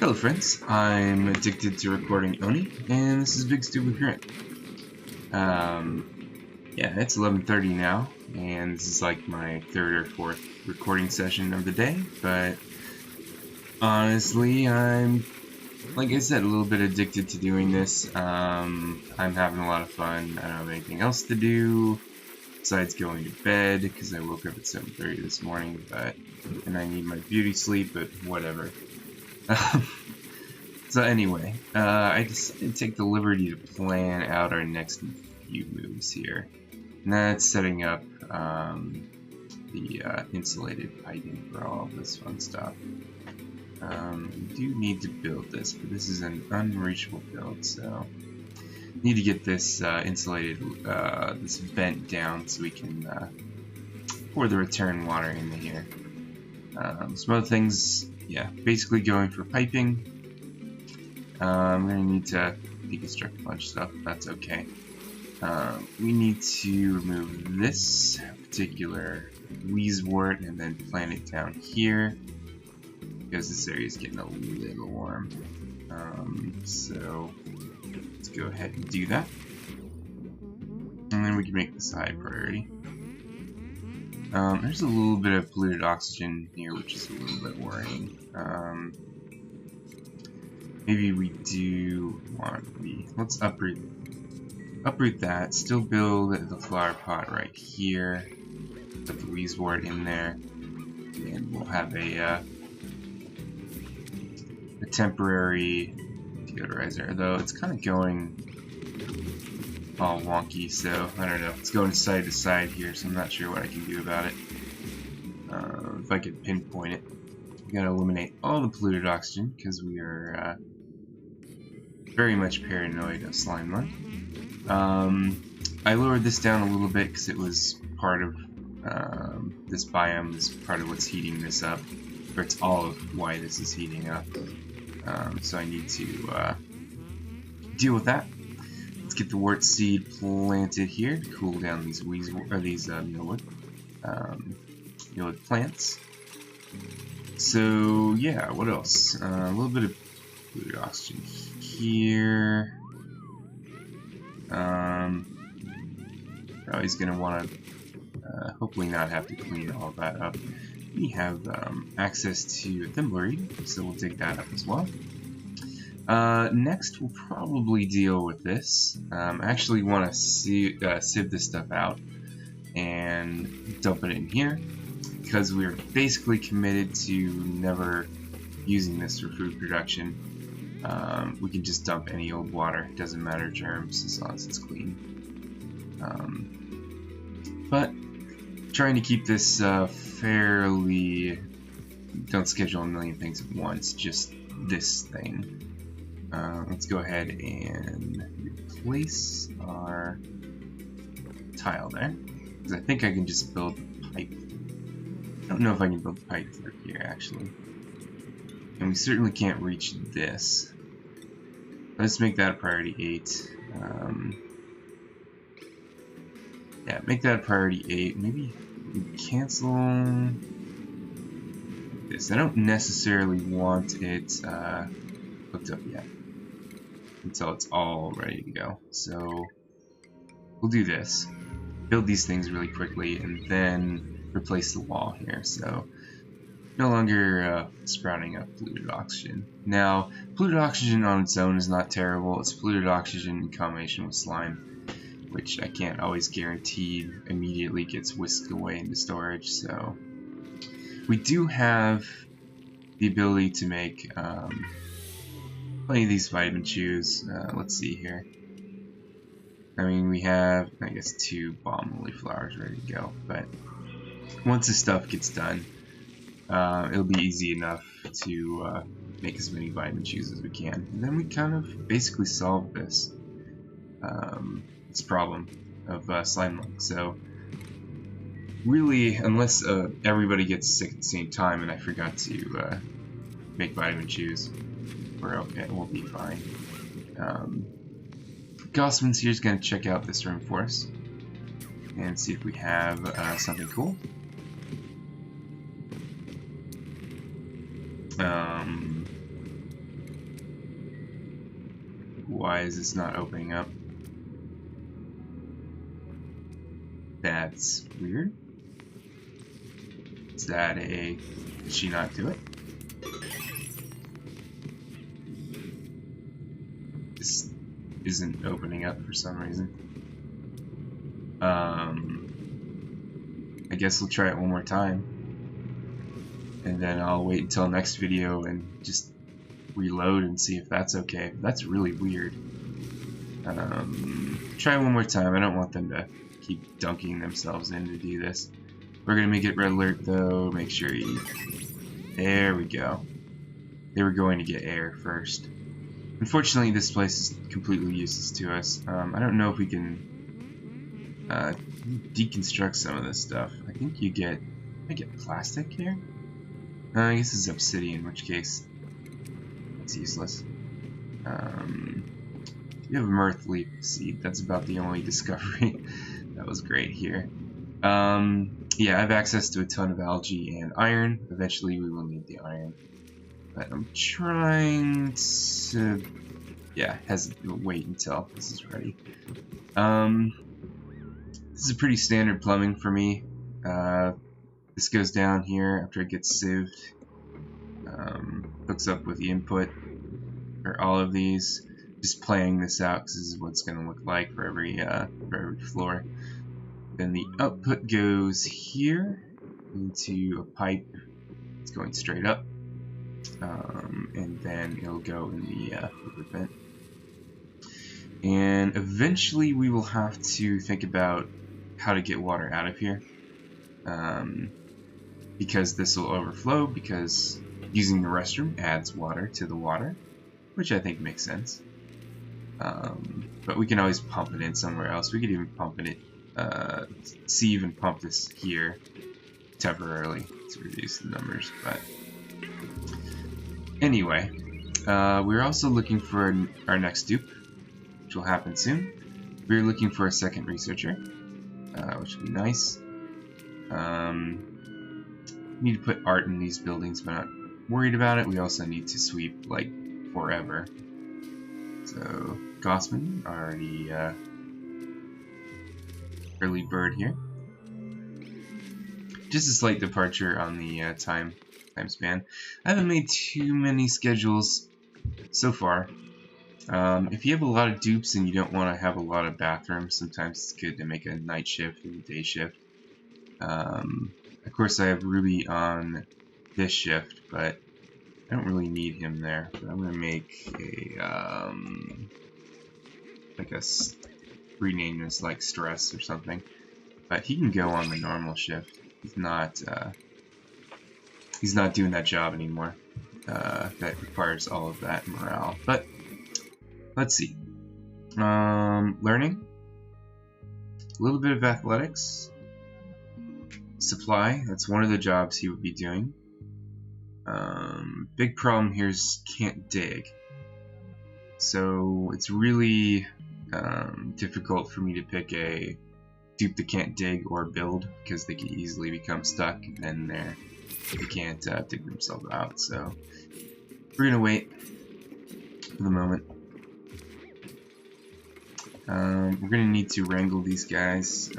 Hello friends, I'm addicted to recording Oni, and this is Bigstupidgrin. Yeah, it's 11:30 now, and this is like my third or fourth recording session of the day, but honestly, I'm, like I said, a little bit addicted to doing this. I'm having a lot of fun. I don't have anything else to do besides going to bed, because I woke up at 7:30 this morning, and I need my beauty sleep, but whatever. So anyway, I decided to take the liberty to plan out our next few moves here. And that's setting up the insulated piping for all of this fun stuff. We do need to build this, but this is an unreachable build, so need to get this insulated, this vent down so we can pour the return water into here. Some other things, yeah, basically going for piping. I'm going to need to deconstruct a bunch of stuff, but that's okay. We need to remove this particular wheezewort and then plant it down here, because this area is getting a little warm. So let's go ahead and do that. And then we can make this a high priority. There's a little bit of polluted oxygen here, which is a little bit worrying. Maybe we do want let's uproot that, still build the flower pot right here, put the wheezewort in there, and we'll have a temporary deodorizer, though it's kind of going all wonky, so I don't know, it's going side to side here, so I'm not sure what I can do about it. If I could pinpoint it, we gotta eliminate all the polluted oxygen, because we are very much paranoid of slime mud. I lowered this down a little bit because it was part of this biome is part of what's heating this up, or it's all of why this is heating up. So I need to deal with that. Let's get the wort seed planted here to cool down these millwood plants. So yeah, what else? A little bit of polluted oxygen here. He's gonna want to hopefully not have to clean all that up. We have access to a thimbleweed, so we'll dig that up as well. Next, we'll probably deal with this. I actually want to sieve this stuff out and dump it in here, because we're basically committed to never using this for food production. We can just dump any old water, doesn't matter germs as long as it's clean. But trying to keep this fairly, don't schedule a million things at once, just this thing. Let's go ahead and replace our tile there, because I think I can just build the pipe. I don't know if I can build the pipe through here actually. And we certainly can't reach this. Let's make that a priority 8. Yeah, make that a priority 8. Maybe we cancel this. I don't necessarily want it hooked up yet until it's all ready to go. So we'll do this. Build these things really quickly and then replace the wall here. So no longer sprouting up polluted oxygen. Now, polluted oxygen on its own is not terrible. It's polluted oxygen in combination with slime, which I can't always guarantee immediately gets whisked away into storage. So we do have the ability to make plenty of these vitamin chews. Let's see here. I mean, we have, I guess, 2 balm lily flowers ready to go. But once this stuff gets done, it'll be easy enough to make as many vitamin chews as we can. And then we kind of basically solve this problem of slime lung. So really, unless everybody gets sick at the same time and I forgot to make vitamin chews, we're okay, we'll be fine. Gossman's here is going to check out this room for us and see if we have something cool. why is this not opening up? That's weird. Is that a... Did she not do it? This isn't opening up for some reason. I guess we'll try it one more time. And then I'll wait until next video and just reload and see if that's okay. That's really weird. Try one more time. I don't want them to keep dunking themselves in to do this. We're gonna make it red alert though. Make sure you... There we go. They were going to get air first. Unfortunately, this place is completely useless to us. I don't know if we can deconstruct some of this stuff. I think you get... I get plastic here? I guess it's obsidian, in which case it's useless. You have a mirth leaf seed. That's about the only discovery that was great here. Yeah, I have access to a ton of algae and iron. Eventually we will need the iron. But I'm trying to... Yeah, wait until this is ready. This is pretty standard plumbing for me. This goes down here after it gets sieved. Hooks up with the input for all of these. Just playing this out because this is what it's going to look like for every floor. Then the output goes here into a pipe. It's going straight up. And then it'll go in the liquid vent. And eventually we will have to think about how to get water out of here. Because this will overflow, because using the restroom adds water to the water, which I think makes sense. But we can always pump it in somewhere else. We could even pump it, sieve and pump this here temporarily to reduce the numbers. But anyway, we're also looking for our next dupe, which will happen soon. We're looking for a second researcher, which would be nice. Need to put art in these buildings, but not worried about it. We also need to sweep like forever. So Gossman, already early bird here. Just a slight departure on the time span. I haven't made too many schedules so far. If you have a lot of dupes and you don't want to have a lot of bathrooms, sometimes it's good to make a night shift and a day shift. Of course, I have Ruby on this shift, but I don't really need him there. But I'm gonna make a rename this like stress or something. But he can go on the normal shift. He's not doing that job anymore. That requires all of that morale. But let's see. Learning, a little bit of athletics. Supply, that's one of the jobs he would be doing. Big problem here is can't dig. So it's really difficult for me to pick a dupe that can't dig or build, because they can easily become stuck and then they can't dig themselves out. So we're gonna wait for the moment. We're gonna need to wrangle these guys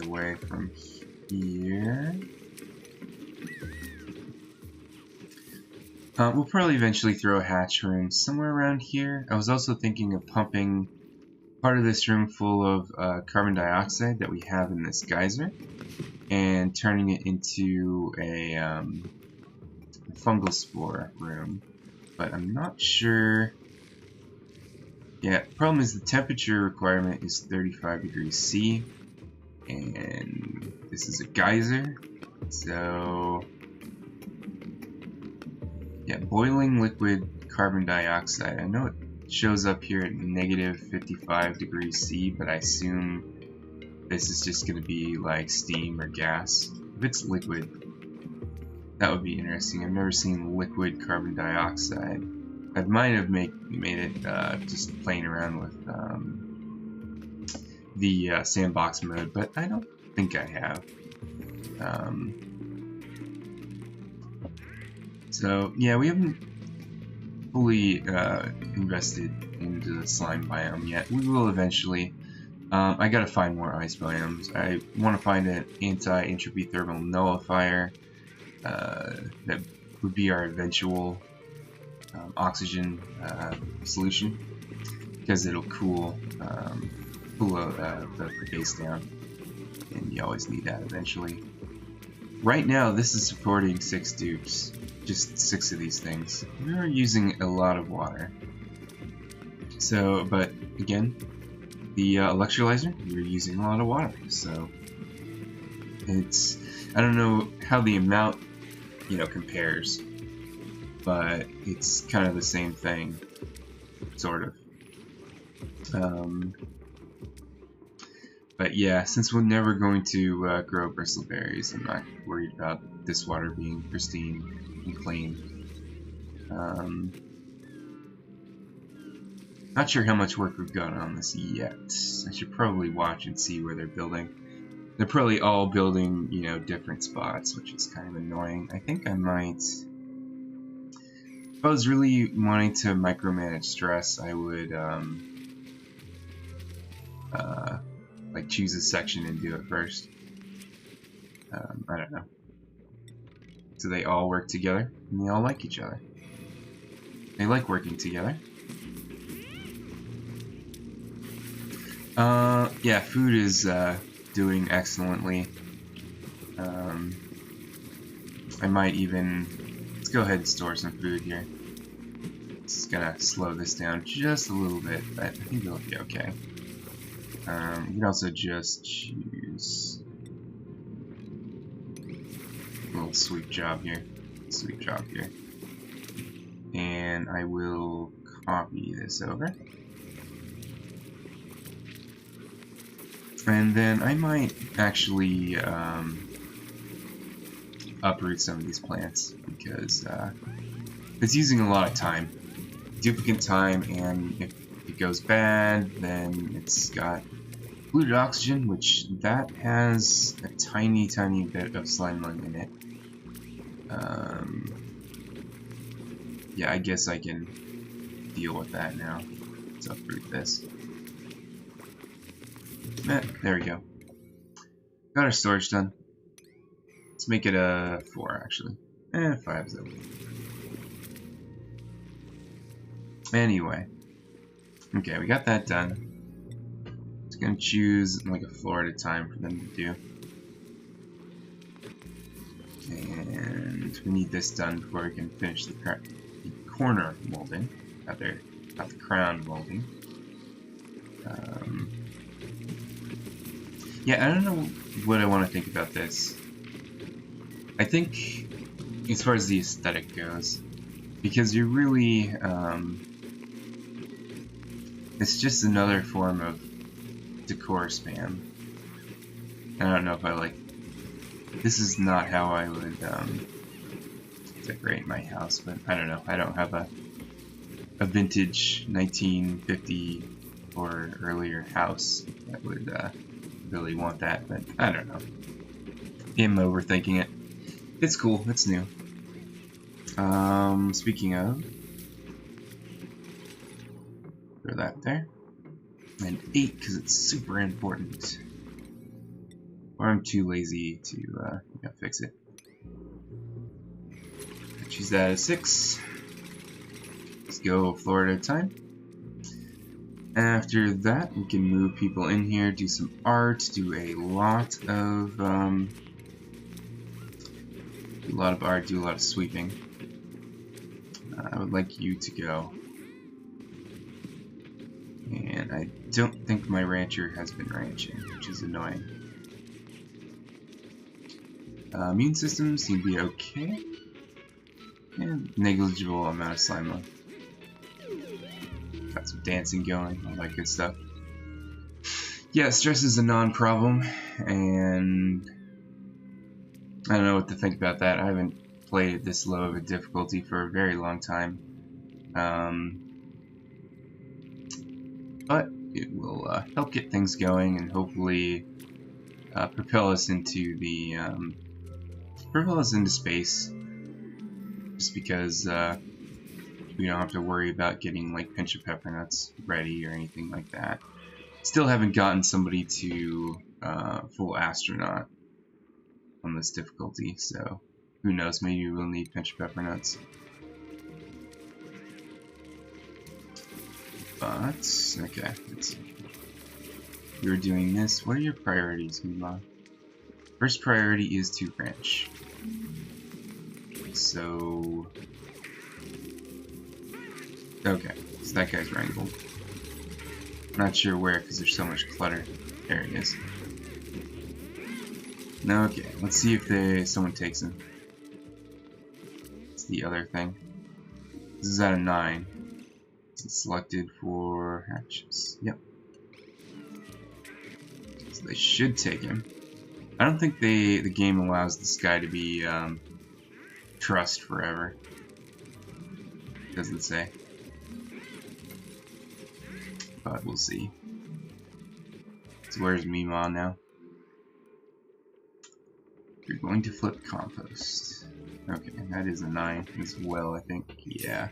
away from here. We'll probably eventually throw a hatch room somewhere around here. I was also thinking of pumping part of this room full of carbon dioxide that we have in this geyser and turning it into a fungal spore room. But I'm not sure. Yeah, problem is the temperature requirement is 35 degrees C. And this is a geyser, so yeah, boiling liquid carbon dioxide. I know it shows up here at negative 55 degrees C, but I assume this is just going to be like steam or gas. If it's liquid, that would be interesting. I've never seen liquid carbon dioxide. I might have made it just playing around with the sandbox mode, but I don't think I have. So yeah, we haven't fully invested into the slime biome yet. We will eventually. I gotta find more ice biomes. I want to find an anti-entropy thermal nullifier that would be our eventual oxygen solution, because it'll cool the base down, and you always need that eventually. Right now, this is supporting 6 dupes, just 6 of these things. We're using a lot of water. So, but again, the electrolyzer, we're using a lot of water. So, it's, I don't know how the amount, compares, but it's kind of the same thing, sort of. But yeah, since we're never going to grow bristleberries, I'm not worried about this water being pristine and clean. Not sure how much work we've got on this yet. I should probably watch and see where they're building. They're probably all building, different spots, which is kind of annoying. I think I might... If I was really wanting to micromanage stress, I would, like choose a section and do it first. I don't know. So they all work together, and they all like each other. They like working together. Yeah, food is doing excellently. I might even... Let's go ahead and store some food here. It's gonna slow this down just a little bit, but I think it'll be okay. You can also just choose a little sweep job here. And I will copy this over. And then I might actually uproot some of these plants, because it's using a lot of time. Duplicate time, and if it goes bad, then it's got polluted oxygen, which that has a tiny bit of slime lung in it. Yeah, I guess I can deal with that now. Let's uproot this. There we go. Got our storage done. Let's make it a 4, actually. 5 is okay. Anyway. Okay, we got that done. Just gonna choose like a floor at a time for them to do. And we need this done before we can finish the corner molding. Not the crown molding. Yeah, I don't know what I want to think about this. I think, as far as the aesthetic goes, because you're really, it's just another form of decor spam. I don't know if I like. This is not how I would decorate my house, but I don't know. I don't have a vintage 1950 or earlier house that would really want that, but I don't know. I'm overthinking it. It's cool. It's new. Speaking of, throw that there, and 8 because it's super important. Or I'm too lazy to fix it. Choose that as 6. Let's go a floor at a time. After that, we can move people in here, do some art, do a lot of art, do a lot of sweeping. I would like you to go. And I don't think my rancher has been ranching, which is annoying. Immune systems seem to be okay. And negligible amount of slime lung. Got some dancing going, all that good stuff. Yeah, stress is a non-problem, and I don't know what to think about that. I haven't played at this low of a difficulty for a very long time. But it will help get things going and hopefully propel us into space. Just because we don't have to worry about getting like pinch of pepper nuts ready or anything like that. Still haven't gotten somebody to full astronaut on this difficulty, so who knows, maybe we'll need pinch of pepper nuts. But, okay, you're doing this. What are your priorities, Mima? First priority is to branch. So, okay, so that guy's wrangled. Not sure where because there's so much clutter. There he is. Okay, let's see if someone takes him. It's the other thing. This is out of 9. It's selected for hatches. Yep. So they should take him. I don't think the game allows this guy to be trussed forever. Doesn't say. But we'll see. So where's Mima now? You're going to flip compost. Okay, that is a 9 as well, I think. Yeah.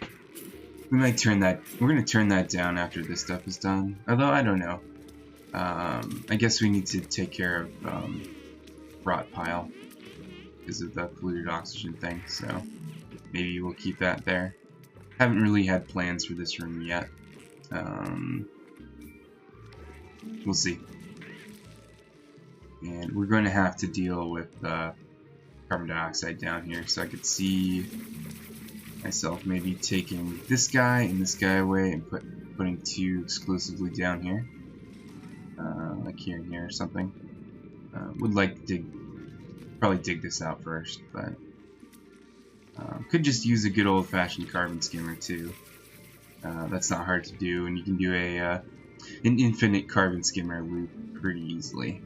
We might turn that. We're going to turn that down after this stuff is done. Although, I don't know. I guess we need to take care of rot pile because of the polluted oxygen thing, so maybe we'll keep that there. Haven't really had plans for this room yet. We'll see. And we're going to have to deal with carbon dioxide down here, so I could see myself maybe taking this guy and this guy away and putting 2 exclusively down here, like here and here or something. Would like to probably dig this out first, but could just use a good old-fashioned carbon skimmer too. That's not hard to do, and you can do an infinite carbon skimmer loop pretty easily.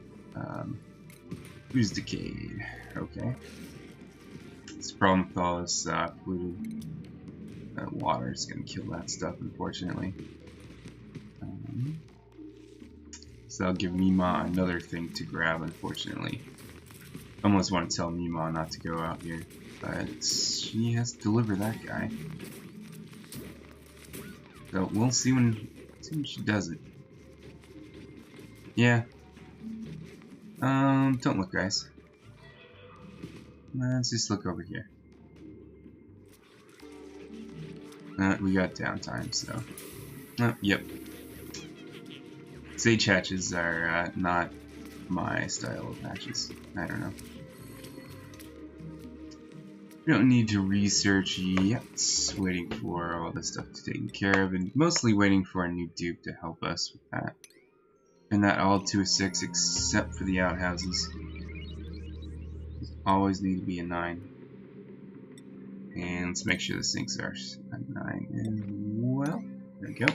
Who's decayed? Okay. This problem with all this polluted water is going to kill that stuff, unfortunately. So I'll give Mima another thing to grab, unfortunately. I almost want to tell Mima not to go out here, but she has to deliver that guy. So we'll see when she does it. Yeah. Don't look, guys. Let's just look over here. We got downtime, so. Yep. Sage hatches are not my style of hatches. I don't know. We don't need to research yet. Waiting for all this stuff to be taken care of, and mostly waiting for a new dupe to help us with that. And that all to a 6 except for the outhouses. Always need to be a 9. And let's make sure the sinks are a 9 as well. There we go.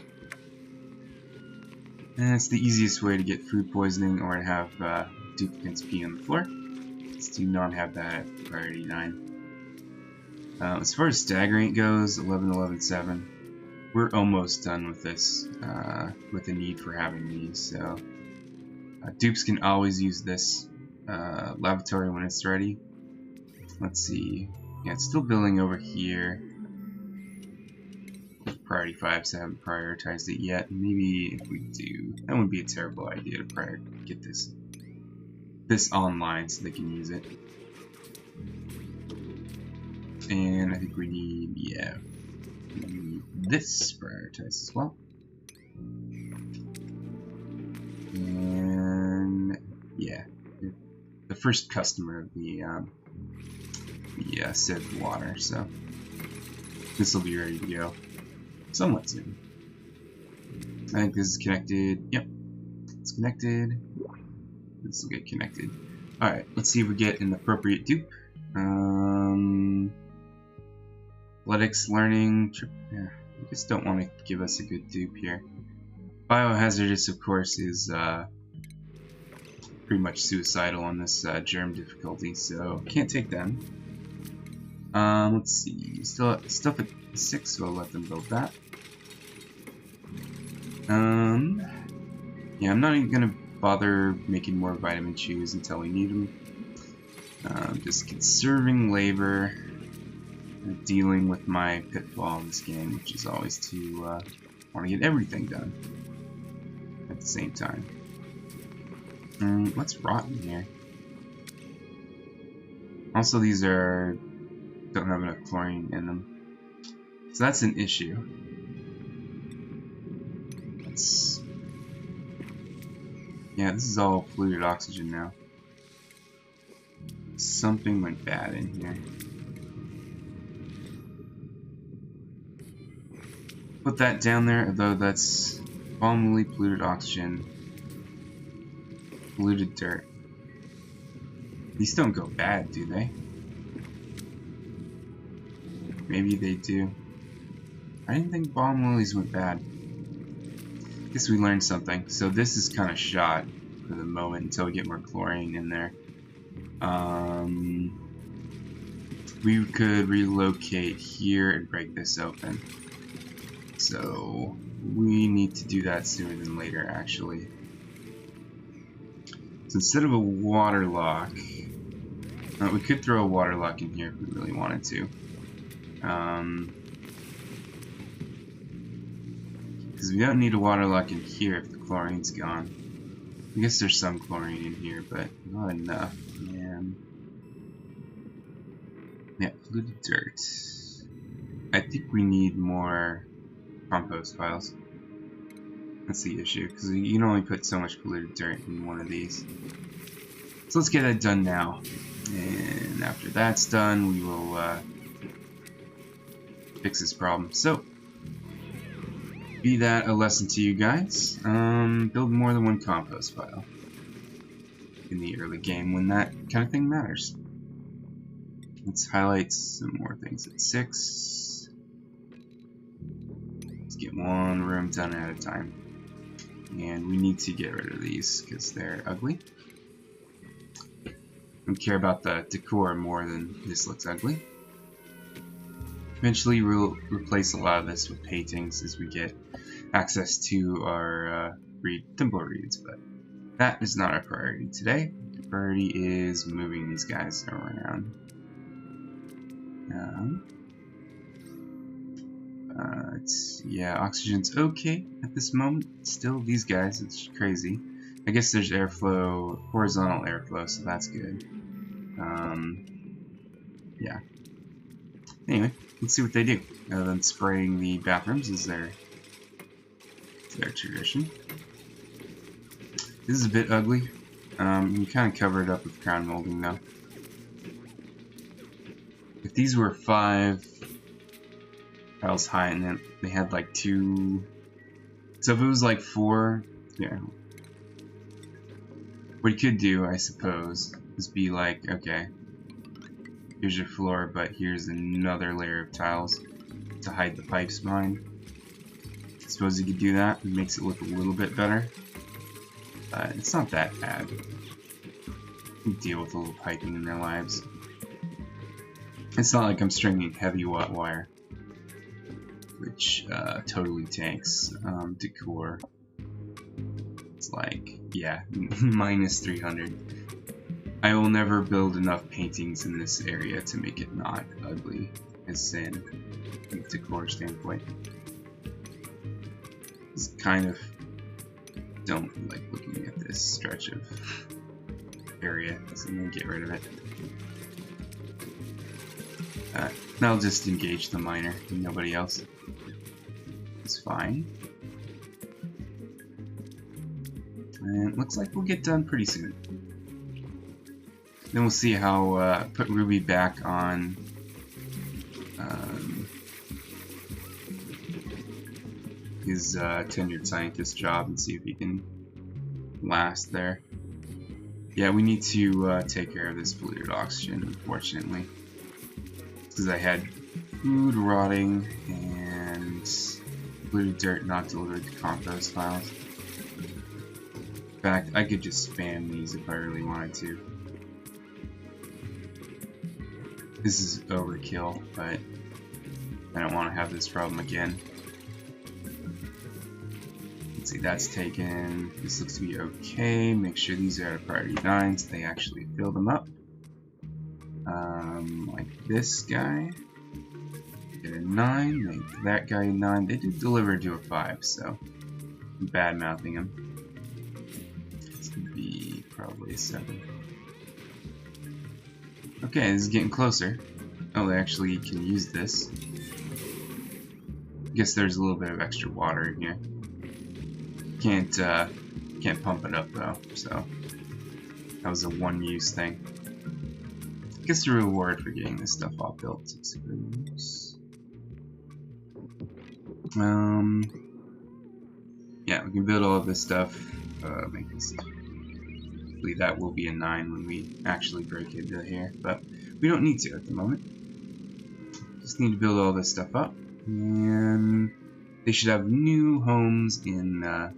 And it's the easiest way to get food poisoning or to have duplicates pee on the floor. Let's do not have that at priority 9. As far as staggering goes, 11, 11, 7. We're almost done with this, with the need for having these, so dupes can always use this lavatory when it's ready. Let's see. Yeah, it's still building over here. Priority 5s haven't prioritized it yet. Maybe if we do, that wouldn't be a terrible idea to get this online so they can use it. And I think we need, yeah, we need this prioritized as well. And yeah, the first customer of the Civ water, so this will be ready to go somewhat soon. I think this is connected. Yep, it's connected. This will get connected. Alright, let's see if we get an appropriate dupe. Athletics, learning. Yeah, I just don't want to give us a good dupe here. Biohazardous, of course, is pretty much suicidal on this germ difficulty, so can't take them. Let's see. Still stuff at 6, so I'll let them build that. Yeah, I'm not even gonna bother making more vitamin chews until we need them. Just conserving labor. dealing with my pitfall in this game, which is always to want to get everything done at the same time. What's rotten here? Also, these don't have enough chlorine in them, so that's an issue. Yeah, this is all polluted oxygen now. Something went bad in here. Put that down there, although that's abominably polluted oxygen. Polluted dirt. These don't go bad, do they? Maybe they do. I didn't think bomb lilies went bad. Guess we learned something. So this is kind of shot for the moment until we get more chlorine in there. We could relocate here and break this open. So we need to do that sooner than later, actually. So instead of a water lock, we could throw a water lock in here if we really wanted to. Because we don't need a water lock in here if the chlorine's gone. I guess there's some chlorine in here, but not enough. And yeah, polluted dirt. I think we need more compost piles. That's the issue, because you can only put so much polluted dirt in one of these. So let's get that done now. And after that's done, we will fix this problem. So, be that a lesson to you guys. Build more than one compost pile in the early game when that kind of thing matters. Let's highlight some more things at 6. Let's get one room done at a time. And we need to get rid of these because they're ugly. We care about the decor more than this looks ugly. Eventually we'll replace a lot of this with paintings as we get access to our temple reeds, but that is not our priority today. The priority is moving these guys around. Yeah, oxygen's okay at this moment. Still, these guys, it's crazy. I guess there's airflow, horizontal airflow, so that's good. Yeah. Anyway, let's see what they do. Other than spraying the bathrooms is their tradition. This is a bit ugly. You can kind of cover it up with crown molding though. If these were 5 tiles high and then they had like 2, so if it was like 4, yeah. What you could do, I suppose, is be like, okay, here's your floor, but here's another layer of tiles to hide the pipes behind. I suppose you could do that. It makes it look a little bit better. It's not that bad. You deal with a little piping in their lives. It's not like I'm stringing heavy wire, which totally tanks decor. It's like, yeah, minus 300. I will never build enough paintings in this area to make it not ugly as sin from a decor standpoint. Just kind of don't like looking at this stretch of area, so I'm gonna get rid of it. I'll just engage the miner and nobody else. It's fine. And it looks like we'll get done pretty soon. Then we'll see how, put Ruby back on his tenured scientist job and see if he can last there. Yeah, we need to take care of this polluted oxygen, unfortunately. Because I had food rotting and polluted dirt not delivered to compost piles. In fact, I could just spam these if I really wanted to. This is overkill, but I don't want to have this problem again. Let's see, that's taken. This looks to be okay. Make sure these are at a priority 9 so they actually fill them up. Like this guy. 9, make that guy a 9. They did deliver to a 5, so I'm bad-mouthing him. It's going to be probably a 7. Okay, this is getting closer. Oh, they actually can use this. I guess there's a little bit of extra water in here. Can't pump it up though, so that was a one-use thing. I guess the reward for getting this stuff all built, I suppose. Yeah, we can build all of this stuff. Make this. Hopefully that will be a 9 when we actually break into here, but we don't need to at the moment. Just need to build all this stuff up, and they should have new homes in the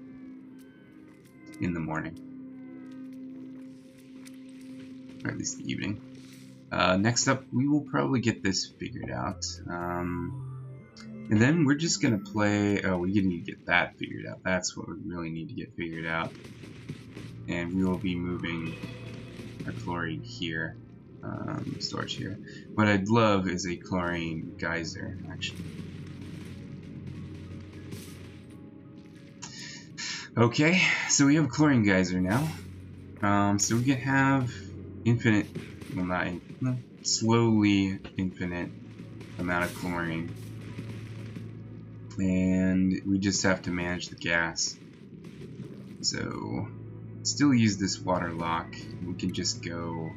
morning, or at least the evening. Next up, we will probably get this figured out, and then we're just gonna play. Oh, we need to get that figured out. That's what we really need to get figured out. And we will be moving our chlorine here, storage here. What I'd love is a chlorine geyser, actually. Okay, so we have a chlorine geyser now. So we can have infinite, well not infinite, slowly infinite amount of chlorine. And we just have to manage the gas. So still use this water lock. We can just go.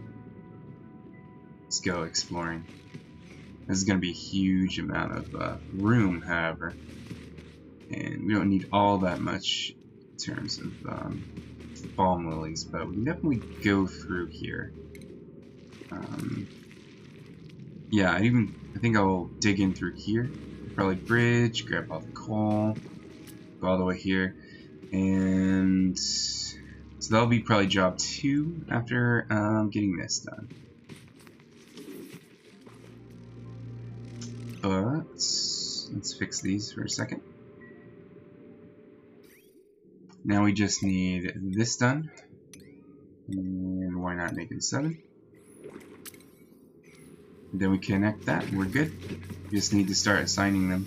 Let's go exploring. This is going to be a huge amount of room, however, and we don't need all that much in terms of balm lilies, but we can definitely go through here. Yeah, I think I'll dig in through here. Probably bridge, grab all the coal, go all the way here, and so that'll be probably job 2 after getting this done. But let's fix these for a second. Now we just need this done, and why not make it 7? And then we connect that, and we're good. We just need to start assigning them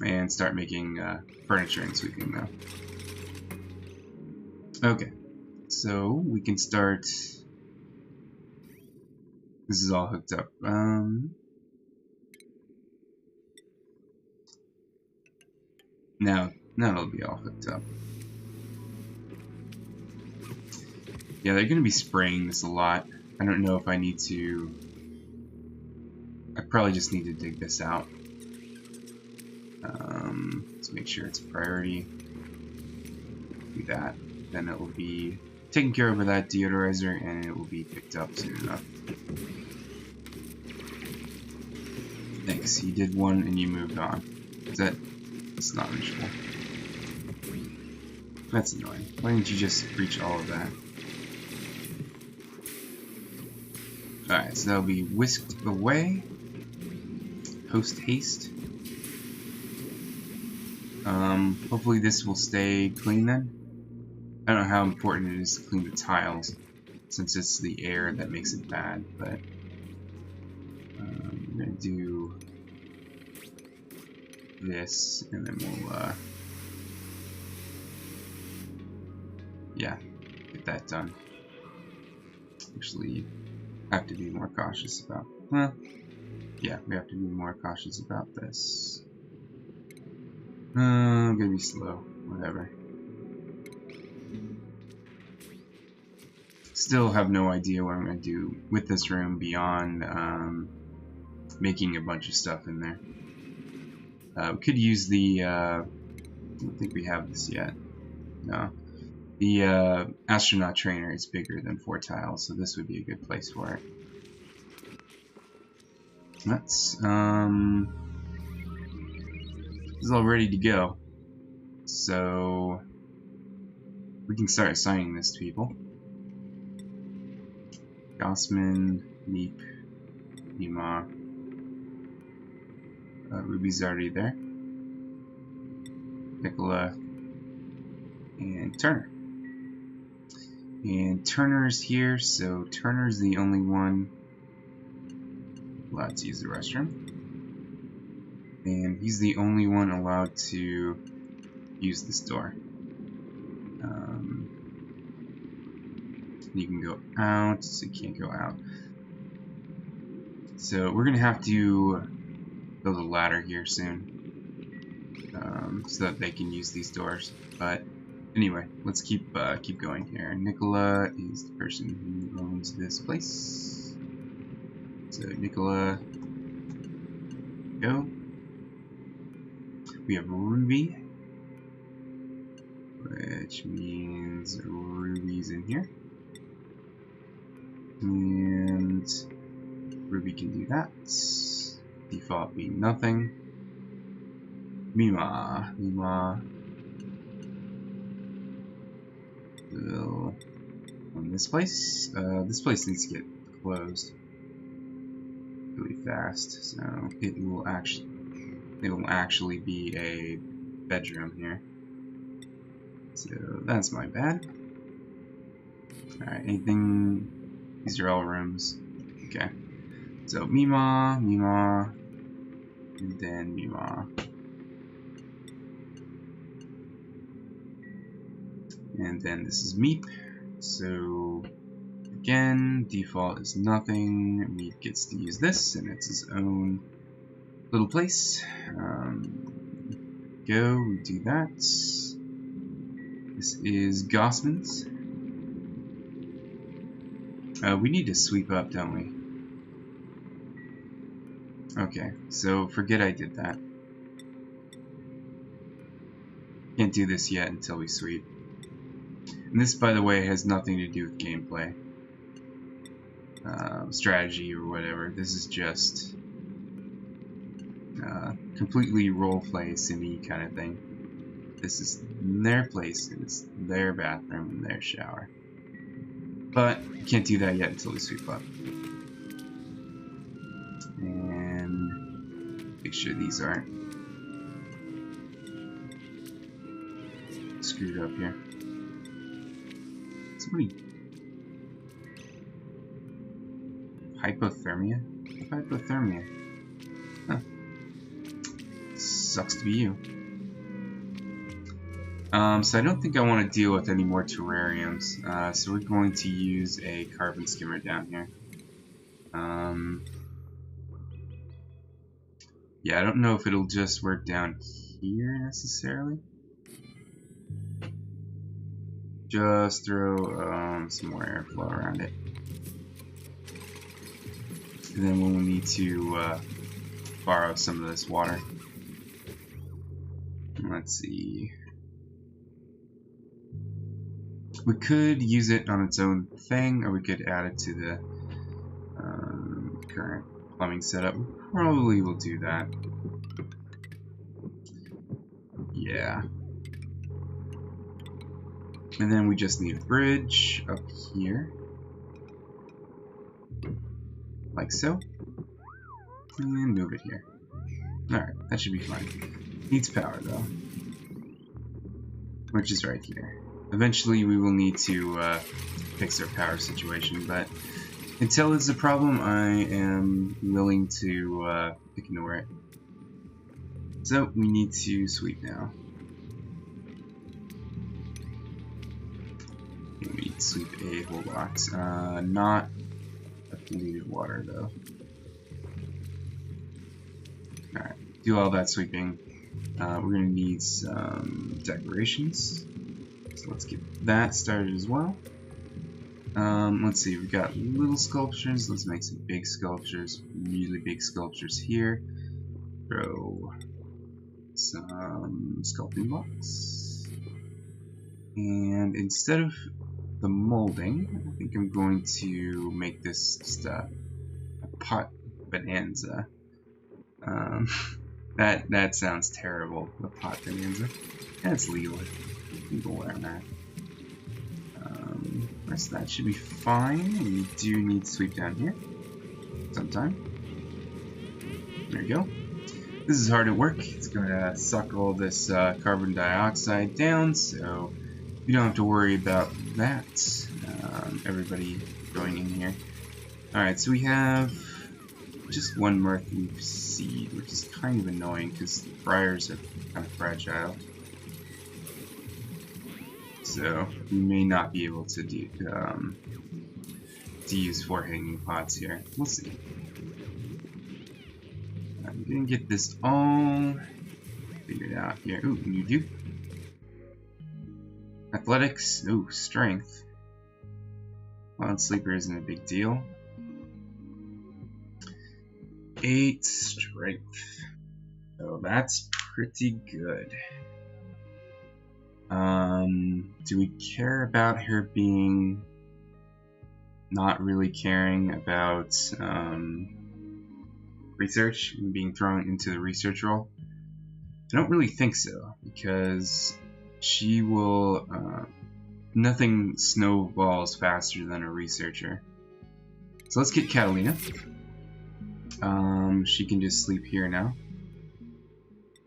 and start making furniture and sweeping now. Okay, so we can start. This is all hooked up. Now it'll be all hooked up. Yeah, they're gonna be spraying this a lot. I don't know if I need to. I probably just need to dig this out. Let's make sure it's a priority. Do that. Then it will be taken care of with that deodorizer, and it will be picked up soon enough. Thanks. You did one and you moved on. That's not visual. That's annoying. Why didn't you just reach all of that? Alright, so that'll be whisked away. Post haste. Hopefully this will stay clean then. I don't know how important it is to clean the tiles, since it's the air that makes it bad, but I'm gonna do this, and then we'll yeah, get that done. Actually, have to be more cautious about. Well, yeah, we have to be more cautious about this. I'm gonna be slow. Whatever. Still have no idea what I'm gonna do with this room beyond making a bunch of stuff in there. We could use the. I don't think we have this yet. No. The astronaut trainer is bigger than 4 tiles, so this would be a good place for it. That's this is all ready to go, so we can start assigning this to people. Gossman, Meep, Nima, Ruby's already there. Nicola, and Turner. And Turner's here, so Turner's the only one allowed to use the restroom. And he's the only one allowed to use this door. You can go out, so you can't go out. So we're gonna have to build a ladder here soon, so that they can use these doors. But anyway, let's keep going here. Nicola is the person who owns this place. So Nicola, go. We have Ruby, which means Ruby's in here. And Ruby can do that. Default being nothing. Mima will on this place. This place needs to get closed really fast, so it will actually be a bedroom here. So that's my bad. Alright, anything? These are all rooms. Okay. So Mima, and then Mima. And then this is Meep. So again, default is nothing. Meep gets to use this, and it's his own little place. Go, we do that. This is Gossman's. We need to sweep up, don't we? Okay, so forget I did that. Can't do this yet until we sweep. And this, by the way, has nothing to do with gameplay, strategy, or whatever. This is just completely roleplay, sim-y kind of thing. This is their place, and it's their bathroom and their shower. But you can't do that yet until we sweep up. And make sure these aren't screwed up here. Somebody... Hypothermia? Hypothermia. Huh. Sucks to be you. So I don't think I want to deal with any more terrariums, so we're going to use a carbon skimmer down here. Yeah, I don't know if it'll just work down here necessarily. Just throw some more airflow around it. And then we'll need to borrow some of this water. Let's see. We could use it on its own thing, or we could add it to the current plumbing setup. Probably will do that. Yeah. And then we just need a bridge up here. Like so. And move it here. Alright, that should be fine. Needs power though. Which is right here. Eventually we will need to fix our power situation, but until it's a problem, I am willing to ignore it. So we need to sweep now. We need to sweep a whole box. Not a polluted water though. Alright, do all that sweeping. We're gonna need some decorations. So let's get that started as well. Let's see, we've got little sculptures. Let's make some big sculptures, really big sculptures here. Throw some sculpting blocks. And instead of the molding, I think I'm going to make this just a pot bonanza. That sounds terrible, a pot bonanza. That's legal. You can go around that. The rest of that should be fine. We do need to sweep down here sometime. There you go. This is hard at work. It's going to suck all this carbon dioxide down, so you don't have to worry about that. Everybody joining here. Alright, so we have just one Mirthleaf seed, which is kind of annoying because the briars are kind of fragile. So we may not be able to do to use 4 hanging pots here. We'll see. I'm gonna get this all figured out here. Ooh, you do. Athletics. Ooh, strength. Wild Sleeper isn't a big deal. 8 strength. So that's pretty good. Do we care about her being not really caring about research and being thrown into the research role? I don't really think so, because she will nothing snowballs faster than a researcher. So let's get Catalina. She can just sleep here now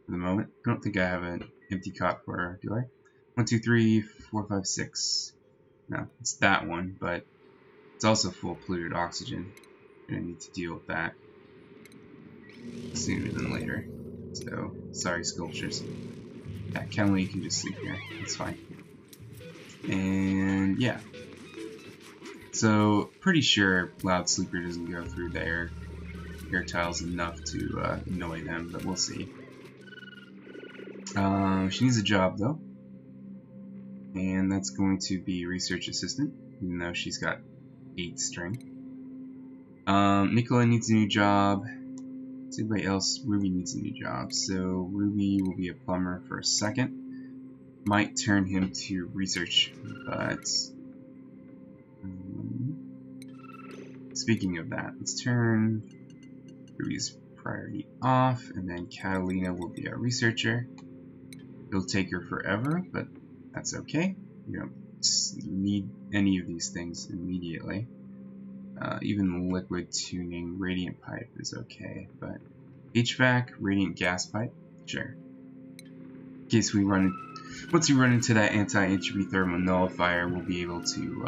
for the moment. I don't think I have an empty cot for her, do I? 1, 2, 3, 4, 5, 6. No, it's that one, but it's also full of polluted oxygen. I'm gonna need to deal with that sooner than later. So, sorry, sculptures. Yeah, Catalina can just sleep here. It's fine. And yeah. So, pretty sure Loud Sleeper doesn't go through the air tiles enough to annoy them, but we'll see. She needs a job though, and that's going to be research assistant, even though she's got 8 strength. Nicola needs a new job. Everybody else, Ruby needs a new job, so Ruby will be a plumber for a second. Might turn him to research, but speaking of that, let's turn Ruby's priority off, and then Catalina will be our researcher. It'll take her forever, but that's okay. We don't need any of these things immediately. Even liquid tuning, radiant pipe is okay, but HVAC, radiant gas pipe, sure. In case we once we run into that anti-entropy thermal nullifier, we'll be able to,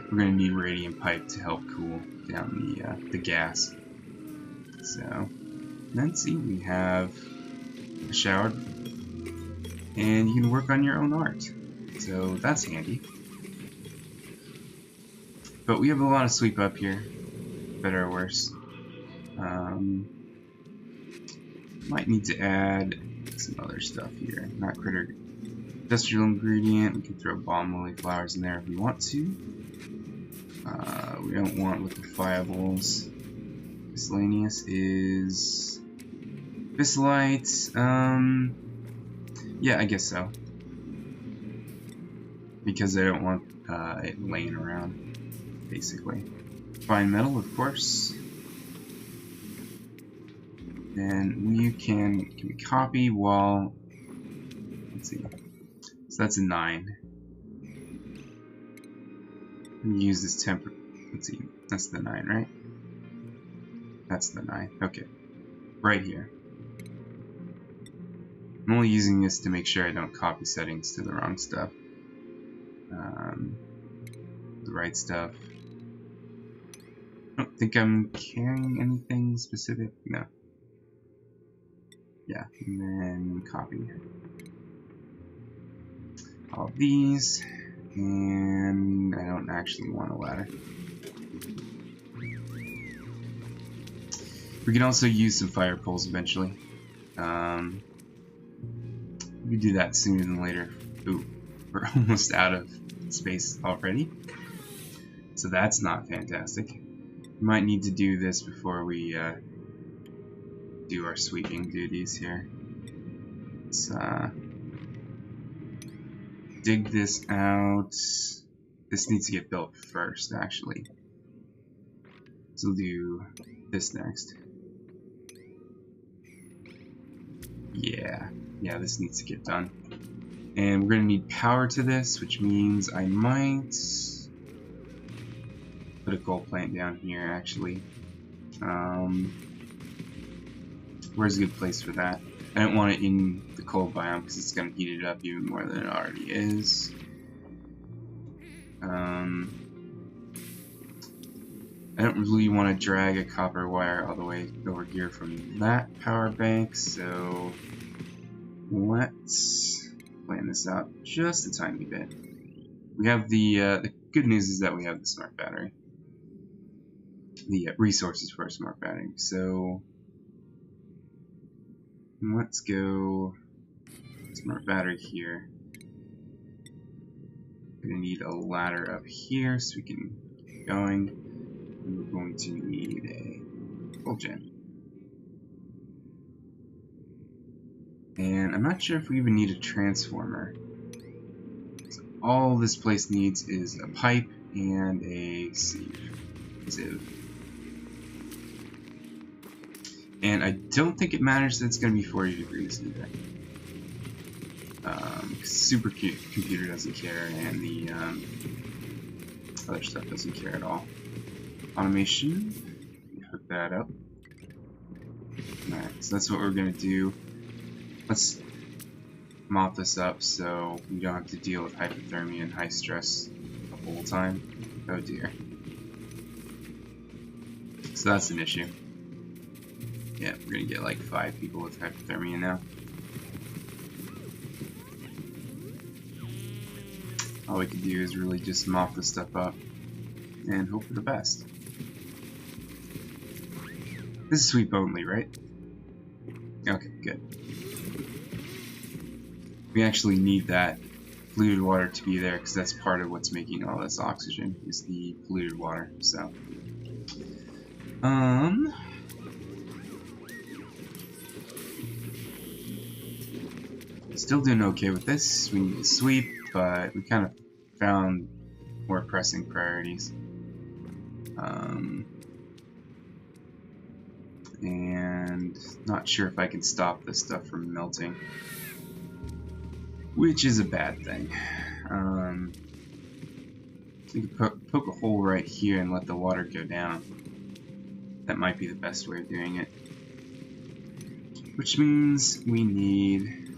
we're going to need radiant pipe to help cool down the gas. So, let's see, we have a shower, and you can work on your own art, so that's handy. But we have a lot of sweep up here, better or worse. Might need to add some other stuff here. Not critter industrial ingredient. We can throw balm lily flowers in there if we want to. We don't want liquefiables. Miscellaneous is Bisolite. Yeah, I guess so. Because I don't want it laying around, basically. Fine metal, of course. And we can we copy while, let's see, so that's a 9. We use this let's see, that's the 9, right? That's the 9, okay. Right here. I'm only using this to make sure I don't copy settings to the wrong stuff. The right stuff. I don't think I'm carrying anything specific, no. Yeah, and then copy all these, and I don't actually want a ladder. We can also use some fire poles eventually. We do that sooner than later. Ooh, we're almost out of space already, so that's not fantastic. We might need to do this before we do our sweeping duties here. Let's dig this out. This needs to get built first, actually. So we'll do this next. Yeah, this needs to get done. And we're going to need power to this, which means I might put a coal plant down here, actually. Where's a good place for that? I don't want it in the cold biome because it's going to heat it up even more than it already is. I don't really want to drag a copper wire all the way over here from that power bank, so let's plan this out just a tiny bit. We have the good news is that we have the smart battery, the resources for a smart battery. So let's go smart battery here. We're gonna need a ladder up here so we can keep going. And we're going to need a full gen. And I'm not sure if we even need a transformer. So all this place needs is a pipe and a sieve. And I don't think it matters that it's going to be 40 degrees either. Supercomputer doesn't care, and the other stuff doesn't care at all. Automation, hook that up. Alright, so that's what we're going to do. Let's mop this up so we don't have to deal with hypothermia and high stress the whole time. Oh dear. So that's an issue. Yeah, we're gonna get like 5 people with hypothermia now. All we can do is really just mop this stuff up and hope for the best. This is sweep only, right? Okay, good. We actually need that polluted water to be there because that's part of what's making all this oxygen is the polluted water. So, still doing okay with this. We need to sweep, but we kind of found more pressing priorities. And not sure if I can stop this stuff from melting, which is a bad thing. We could poke a hole right here and let the water go down. That might be the best way of doing it. Which means we need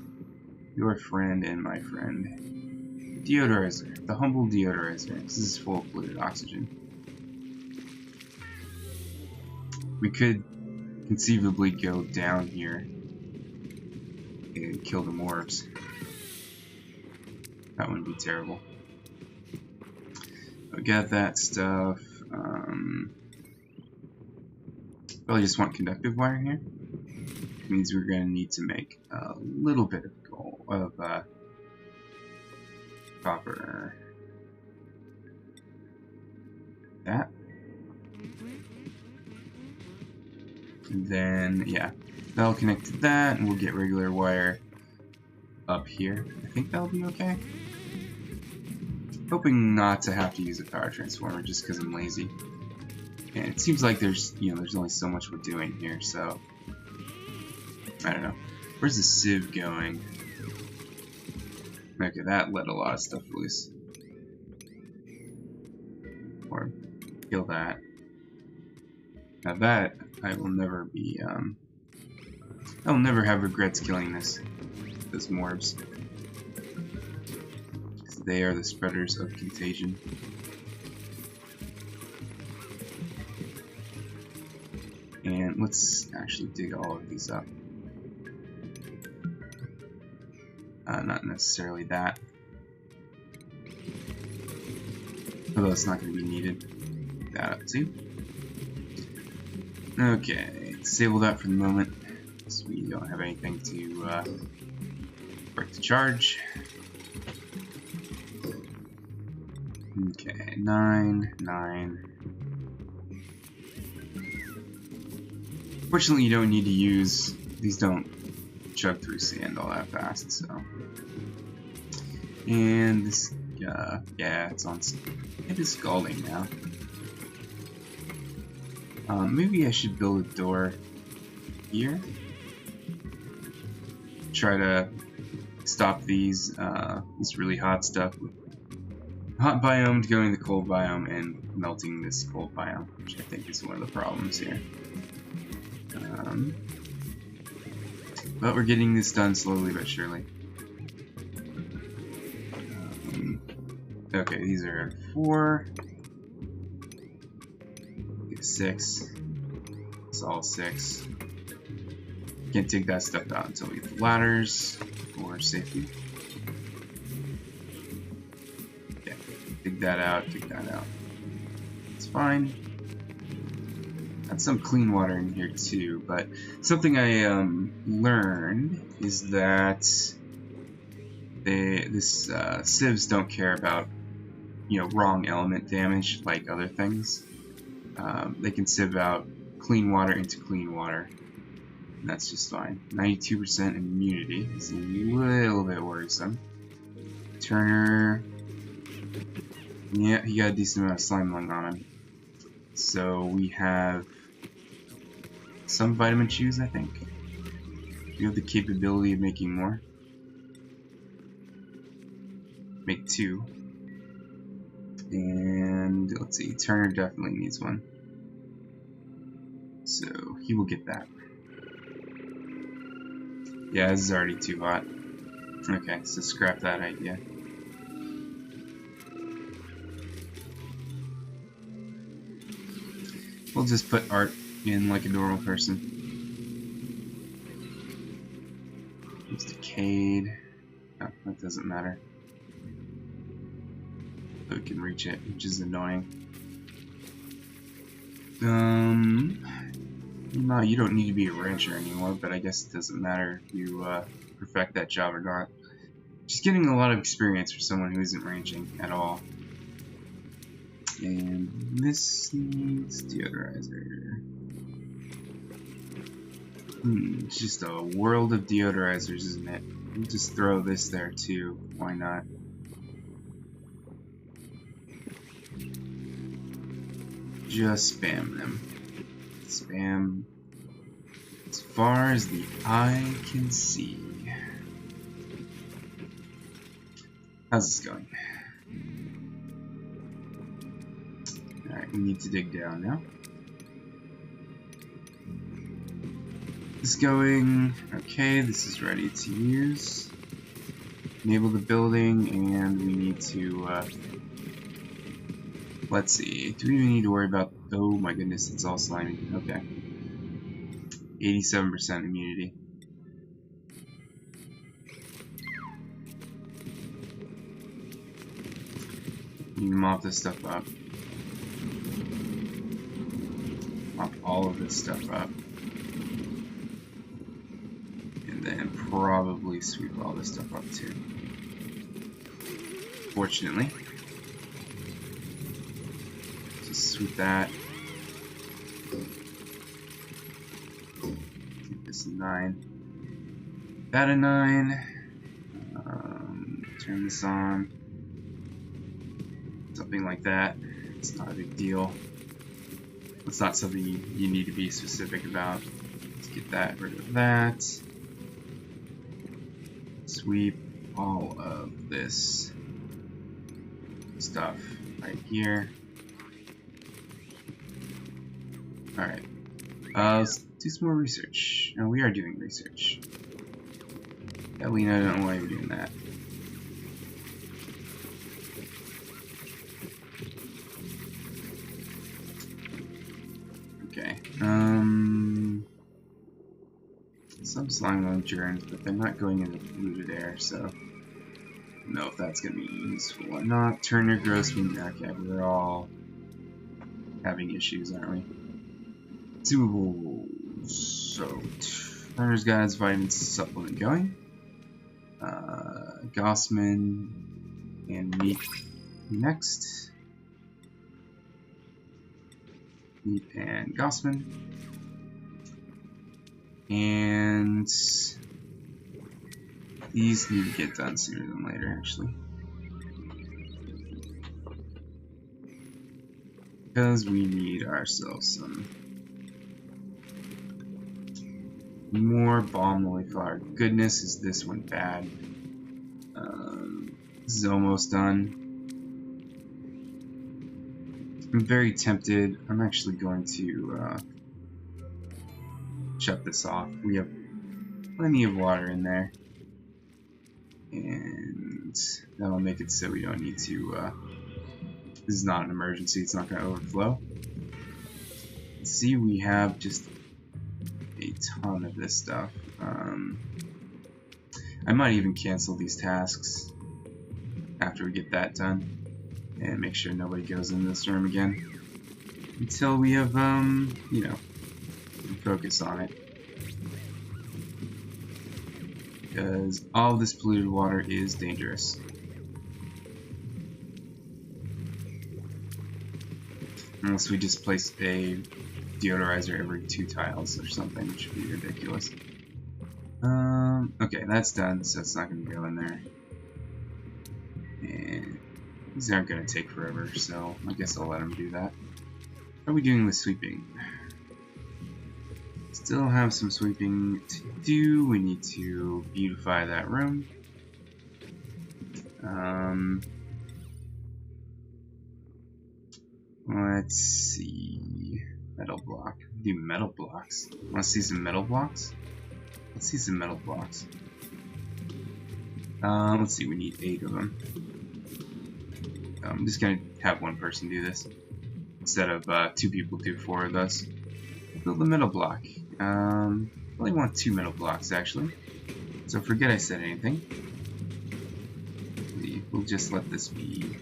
your friend and my friend. Deodorizer. The humble deodorizer. This is full of polluted oxygen. We could conceivably go down here and kill the morbs. That wouldn't be terrible. We got that stuff. Probably just want conductive wire here. Means we're going to need to make a little bit of copper. That. And then, yeah, that'll connect to that, and we'll get regular wire up here. I think that'll be okay. Hoping not to have to use a power transformer just because I'm lazy. And it seems like there's only so much we're doing here, so I don't know. Where's the sieve going? Okay, that let a lot of stuff loose. Or kill that. Now that I will never be I will never have regrets killing those morbs. Because they are the spreaders of contagion. And let's actually dig all of these up. Not necessarily that. Although it's not going to be needed. That up too. Okay, disable that for the moment. So we don't have anything to break the charge. Okay, 9, 9. Fortunately, you don't need to use these. Don't chug through sand all that fast. So, and this, yeah, it's on. It is scalding now. Maybe I should build a door here. Try to stop these this really hot stuff. Hot biome going to the cold biome and melting this cold biome, which I think is one of the problems here. But we're getting this done slowly but surely. Okay, these are 4. 6. It's all 6. Can't take that stuff out until we have ladders for safety. Yeah, dig that out, dig that out. It's fine. Got some clean water in here too, but something I learned is that sieves don't care about, you know, wrong element damage like other things. They can sieve out clean water into clean water, and that's just fine. 92% immunity is a little bit worrisome. Turner, yeah, he got a decent amount of slime lung on him. So we have some vitamin chews, I think. You have the capability of making more. Make 2. And let's see, Turner definitely needs one. So he will get that. Yeah, this is already too hot. Okay, so scrap that idea. We'll just put art in like a normal person. It's decayed. Oh, that doesn't matter. But we can reach it, which is annoying. No, you don't need to be a rancher anymore, but I guess it doesn't matter if you perfect that job or not. Just getting a lot of experience for someone who isn't ranching at all. And this needs deodorizer. It's just a world of deodorizers, isn't it? We'll just throw this there too. Why not? Just spam them. Spam as far as the eye can see. How's this going? Alright, we need to dig down now. This is going okay, this is ready to use. Enable the building, and we need to let's see, do we even need to worry about, oh my goodness, it's all slimy. Okay. 87% immunity. You can mop this stuff up. Mop all of this stuff up. And then probably sweep all this stuff up too. Fortunately. Just sweep that. Keep this a 9. That a 9. Turn this on. Something like that. It's not a big deal. It's not something you need to be specific about. Let's get that rid of that. Sweep all of this stuff right here. Alright. Let's do some more research. No, we are doing research. Lena, I don't know why you're doing that. Okay. Some slime lung germs, but they're not going into polluted air, so I don't know if that's going to be useful or not. Turner, Grossman, okay, we're all having issues, aren't we? So, Turner's got his vitamin supplement going. Gossman and Meat next. Meat and Gossman. And these need to get done sooner than later, actually. Because we need ourselves some more balm lily flower. Goodness, is this one bad? This is almost done. I'm very tempted. I'm actually going to shut this off. We have plenty of water in there, and that'll make it so we don't need to. This is not an emergency. It's not going to overflow. see, we have just a ton of this stuff. I might even cancel these tasks after we get that done and make sure nobody goes in this room again until we have, you know, focus on it. Because all this polluted water is dangerous. Unless we just place a deodorizer every 2 tiles or something, which would be ridiculous. Okay, that's done, so it's not going to go in there. And these aren't going to take forever, so I guess I'll let them do that. How are we doing with sweeping? Still have some sweeping to do. We need to beautify that room. Let's see. Metal block. Do metal blocks. Want to see some metal blocks? Let's see some metal blocks. Let's see. We need 8 of them. I'm just gonna have one person do this instead of 2 people do 4 of those. Build a metal block. I only want 2 metal blocks actually. So forget I said anything. We'll just let this be.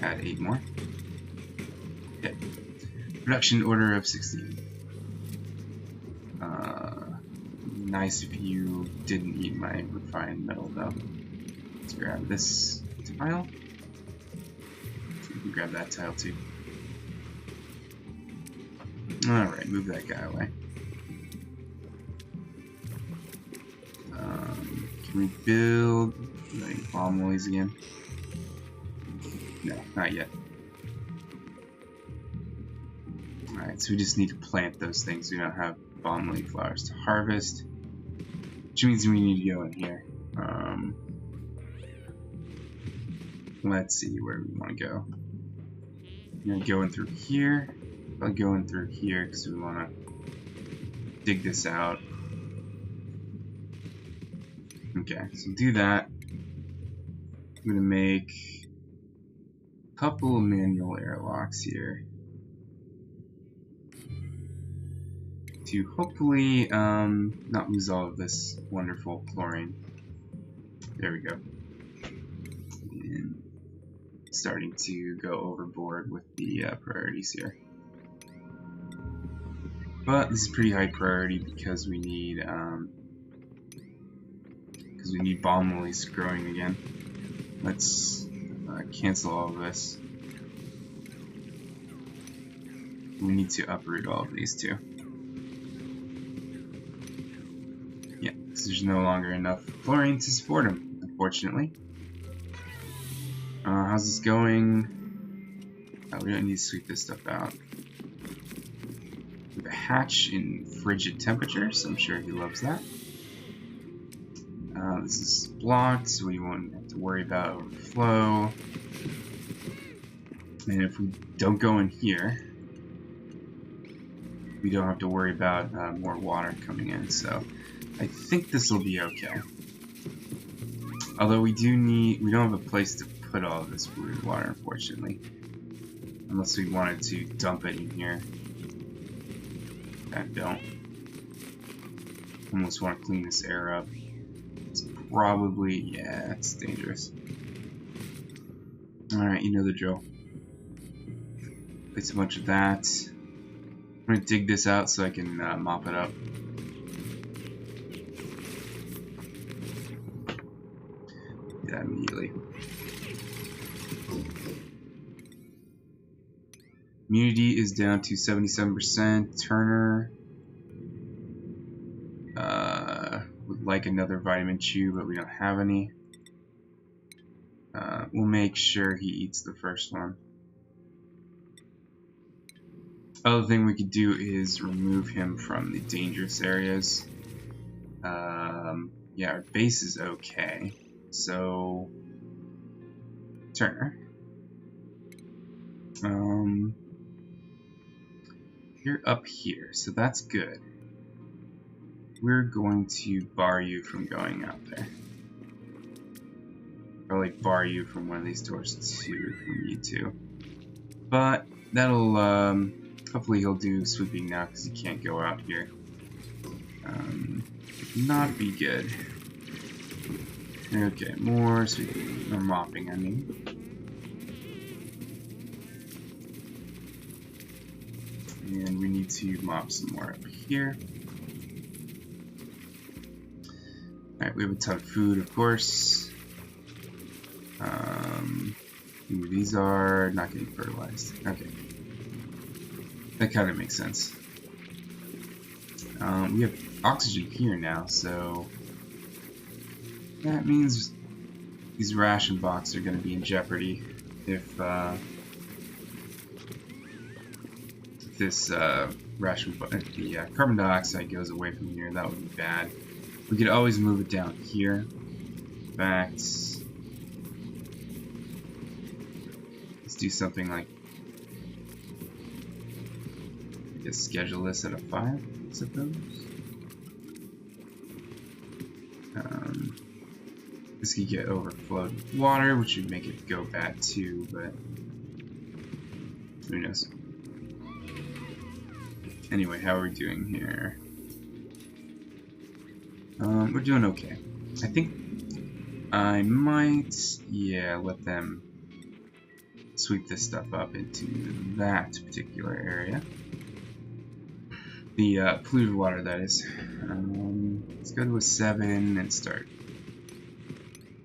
Add 8 more. Okay. Production order of 16. Nice if you didn't eat my refined metal though. Let's grab this tile. You can grab that tile too. Alright, move that guy away. Can we build like bomb lilies again? No, not yet. Alright, so we just need to plant those things. We don't have bomb lily flowers to harvest, which means we need to go in here. Let's see where we want to go. We're going to go in through here. I'll go in through here because we want to dig this out. Okay, so do that. I'm going to make a couple of manual airlocks here to hopefully not lose all of this wonderful chlorine. There we go. And starting to go overboard with the priorities here. But this is pretty high priority because we need bomb lilies growing again. Let's cancel all of this. We need to uproot all of these too. Yeah, because there's no longer enough chlorine to support them, unfortunately. How's this going? We don't need to sweep this stuff out. We have a hatch in frigid temperatures, so I'm sure he loves that. This is blocked, so we won't have to worry about overflow. And if we don't go in here, we don't have to worry about more water coming in, so I think this will be okay. Although we don't have a place to put all of this polluted water, unfortunately. Unless we wanted to dump it in here. I don't. Almost want to clean this air up. It's probably, yeah, it's dangerous. Alright, you know the drill. Place a bunch of that. I'm going to dig this out so I can mop it up. Do that immediately. Immunity is down to 77%. Turner would like another vitamin chew, but we don't have any. We'll make sure he eats the first one. Other thing we could do is remove him from the dangerous areas. Yeah, our base is okay. So, Turner. You're up here, so that's good. We're going to bar you from going out there. Or like bar you from one of these doors too, if we need to. But that'll Hopefully he'll do sweeping now because he can't go out here. Not be good. Okay, more sweeping, or mopping, I mean. And we need to mop some more up here. Alright, we have a ton of food, of course. These are not getting fertilized. Okay. That kind of makes sense. We have oxygen here now, so that means these ration boxes are going to be in jeopardy if this the carbon dioxide goes away from here. That would be bad. We could always move it down here. In fact, let's do something like, I guess, schedule this at a 5, I suppose. This could get overflowed with water, which would make it go bad too, but who knows. Anyway, how are we doing here? We're doing okay. I think I might, yeah, let them sweep this stuff up into that particular area. The polluted water, that is. Let's go to a 7 and start.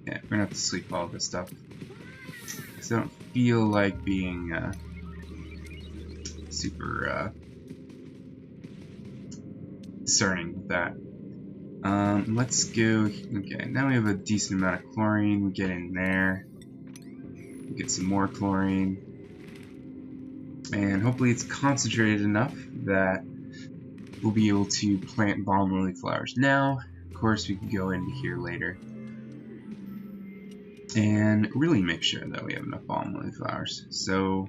Yeah, we're gonna have to sweep all this stuff. Because I don't feel like being super discerning with that. Let's go. Okay, now we have a decent amount of chlorine. We get in there. We get some more chlorine. And hopefully it's concentrated enough that we'll be able to plant balm lily flowers now. Of course, we can go into here later and really make sure that we have enough balm lily flowers. So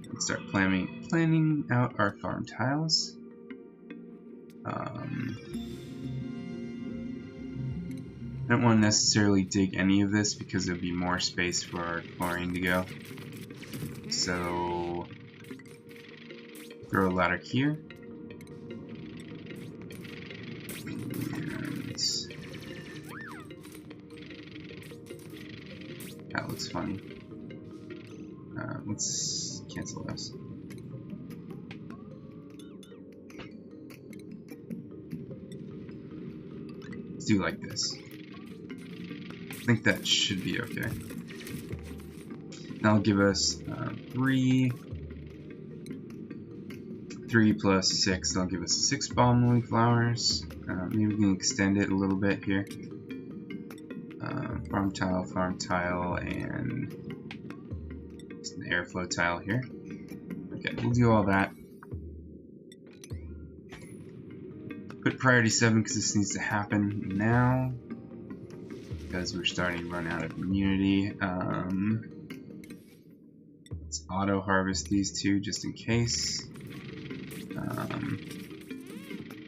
let's start planning out our farm tiles. I don't want to necessarily dig any of this because there'll be more space for our chlorine to go. So throw a ladder here. And that looks funny. Let's cancel this. Do like this. I think that should be okay. That'll give us 3 plus 6. That'll give us 6 balm lily flowers. Maybe we can extend it a little bit here. Farm tile, and just an airflow tile here. Okay, we'll do all that. Put priority 7 because this needs to happen now, because we're starting to run out of immunity. Let's auto harvest these two just in case.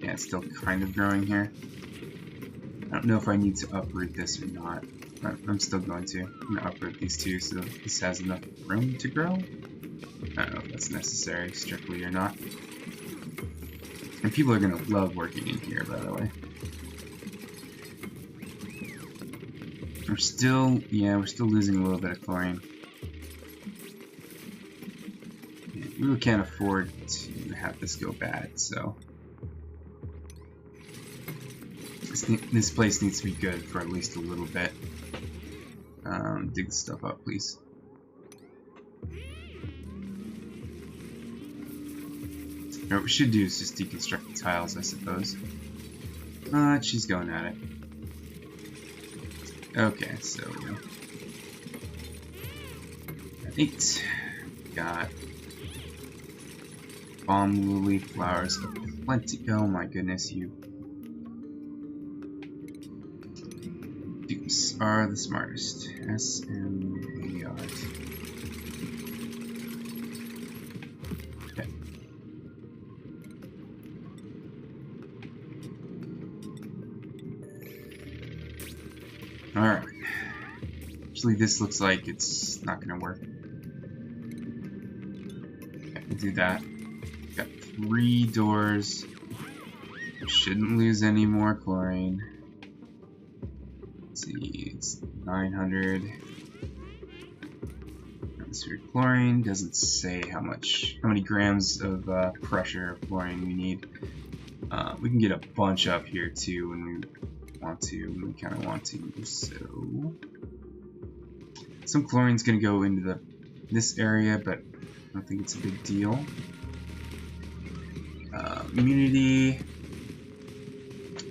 Yeah, it's still kind of growing here. I don't know if I need to uproot this or not, but I'm still going to. I'm going to uproot these two so this has enough room to grow. I don't know if that's necessary strictly or not. And people are gonna love working in here, by the way. We're still losing a little bit of chlorine. Yeah, we really can't afford to have this go bad, so this place needs to be good for at least a little bit. Dig this stuff up, please. What we should do is just deconstruct the tiles, I suppose. She's going at it. Okay, so 8. Got balm lily flowers plenty. Oh my goodness, you dupes are the smartest. SMARs. Alright. Actually, this looks like it's not going to work. Okay, we'll do that. Got 3 doors. Shouldn't lose any more chlorine. Let's see, it's 900. Atmospheric chlorine doesn't say how many grams of pressure of chlorine we need. We can get a bunch up here too when we want to, when we kind of want to. So some chlorine's gonna go into this area, but I don't think it's a big deal. Immunity.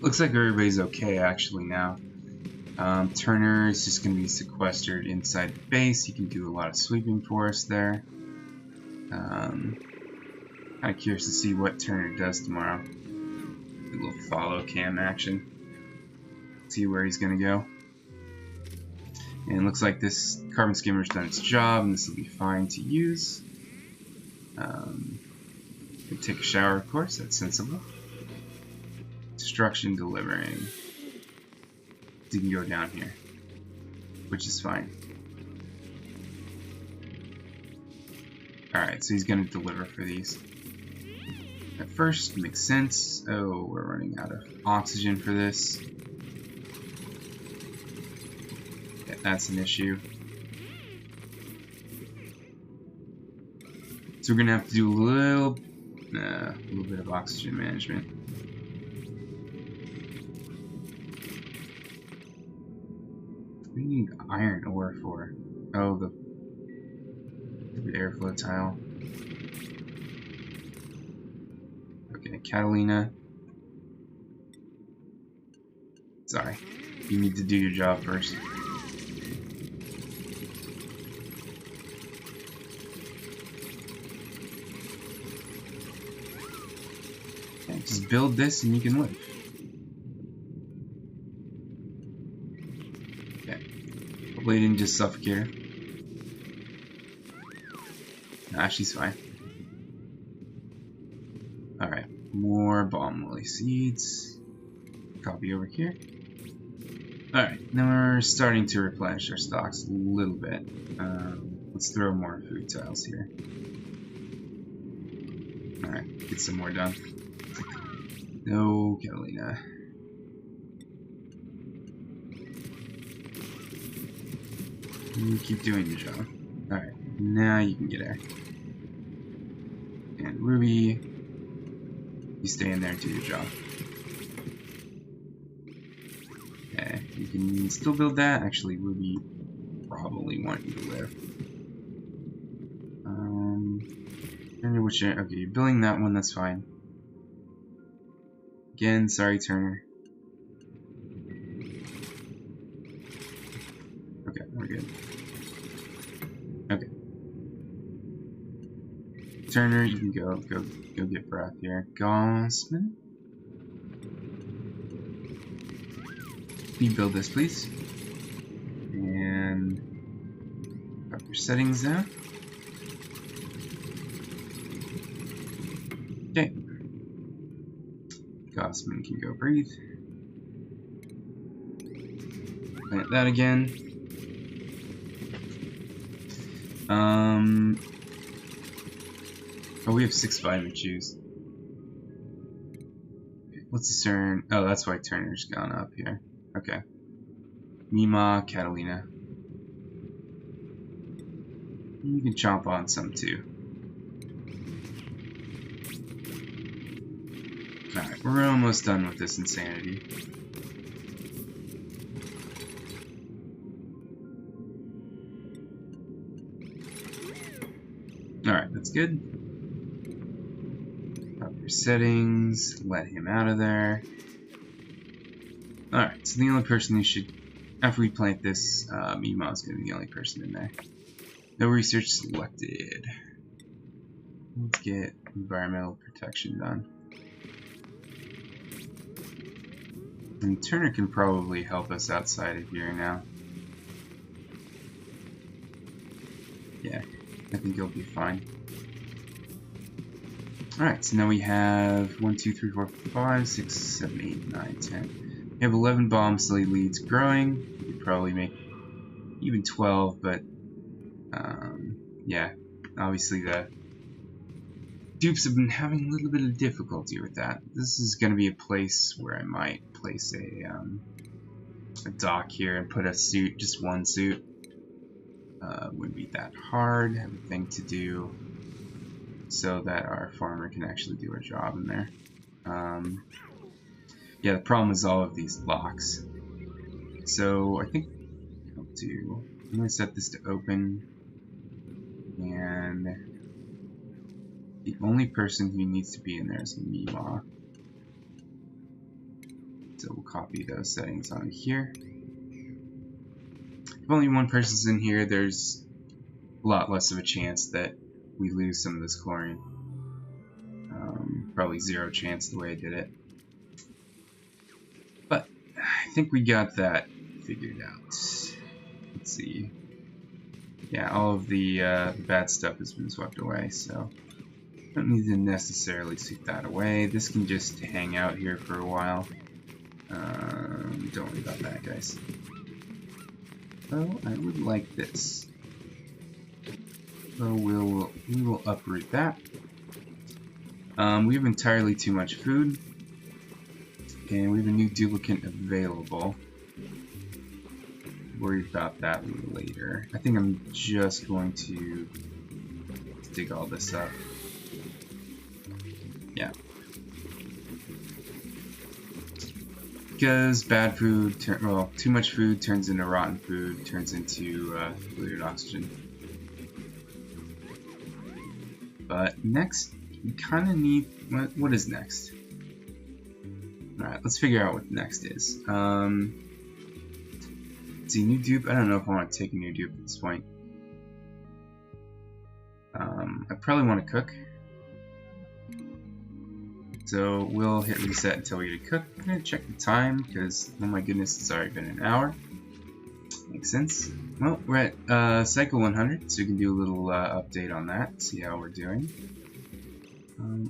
Looks like everybody's okay actually now. Turner is just going to be sequestered inside the base. He can do a lot of sweeping for us there. Kind of curious to see what Turner does tomorrow. A little follow cam action. See where he's going to go. And it looks like this carbon skimmer's done its job, and this will be fine to use. Take a shower, of course. That's sensible. Destruction delivering. You can go down here, which is fine. Alright, so he's going to deliver for these. At first, makes sense. Oh, we're running out of oxygen for this. Yeah, that's an issue. So we're going to have to do a little bit of oxygen management. What do you need iron ore for? Oh, the airflow tile. Okay, Catalina. Sorry, you need to do your job first. Okay, just build this and you can live. Hopefully he didn't just suffocate her. Nah, she's fine. Alright, more bomb lily seeds. Copy over here. Alright, now we're starting to replenish our stocks a little bit. Let's throw more food tiles here. Alright, get some more done. No, Catalina. You keep doing your job. Alright, now you can get air. And Ruby, you stay in there and do your job. Okay, you can still build that. Actually, Ruby probably want you to live. Okay, you're building that one, that's fine. Again, sorry, Turner. Okay, we're good. Okay. Turner, you can go get breath here. Gossman? Can you build this, please? And up your settings now. Okay. Gossman can go breathe. Plant that again. Oh, we have 6 vitamin chews. What's the turn? Oh, that's why Turner's gone up here. Okay. Mima, Catalina. You can chomp on some too. Alright, we're almost done with this insanity. Alright, that's good. Up your settings, let him out of there. Alright, so the only person who should, after we plant this, Mima is going to be the only person in there. No research selected. Let's get environmental protection done. And Turner can probably help us outside of here now. Yeah, I think he'll be fine. Alright, so now we have 1, 2, 3, 4, 5, 6, 7, 8, 9, 10. We have 11 bomb slate leads growing. We could probably make even 12, but yeah, obviously the dupes have been having a little bit of difficulty with that. This is going to be a place where I might place a dock here and put a suit, just one suit. Wouldn't be that hard, have a thing to do so that our farmer can actually do our job in there. Yeah, the problem is all of these locks. So I think I'll do, I'm going to set this to open, and the only person who needs to be in there is Mima. So we'll copy those settings on here. If only one person's in here, there's a lot less of a chance that we lose some of this chlorine. Probably 0 chance the way I did it. But I think we got that figured out. Let's see. Yeah, all of the bad stuff has been swept away, so don't need to necessarily suit that away. This can just hang out here for a while. Don't worry about that, guys. Oh, I would like this. So we will uproot that. We have entirely too much food, and we have a new duplicate available. Worry about that later. I think I'm just going to dig all this up. Yeah. Because bad food, well, too much food turns into rotten food, turns into polluted oxygen. But next, we kind of need, what is next? Alright, let's figure out what next is. Let's see, new dupe, I don't know if I want to take a new dupe at this point. I probably want to cook. So we'll hit reset until we get to cook. I'm going to check the time because, oh my goodness, it's already been an hour. Makes sense. Well, we're at cycle 100, so we can do a little update on that, see how we're doing.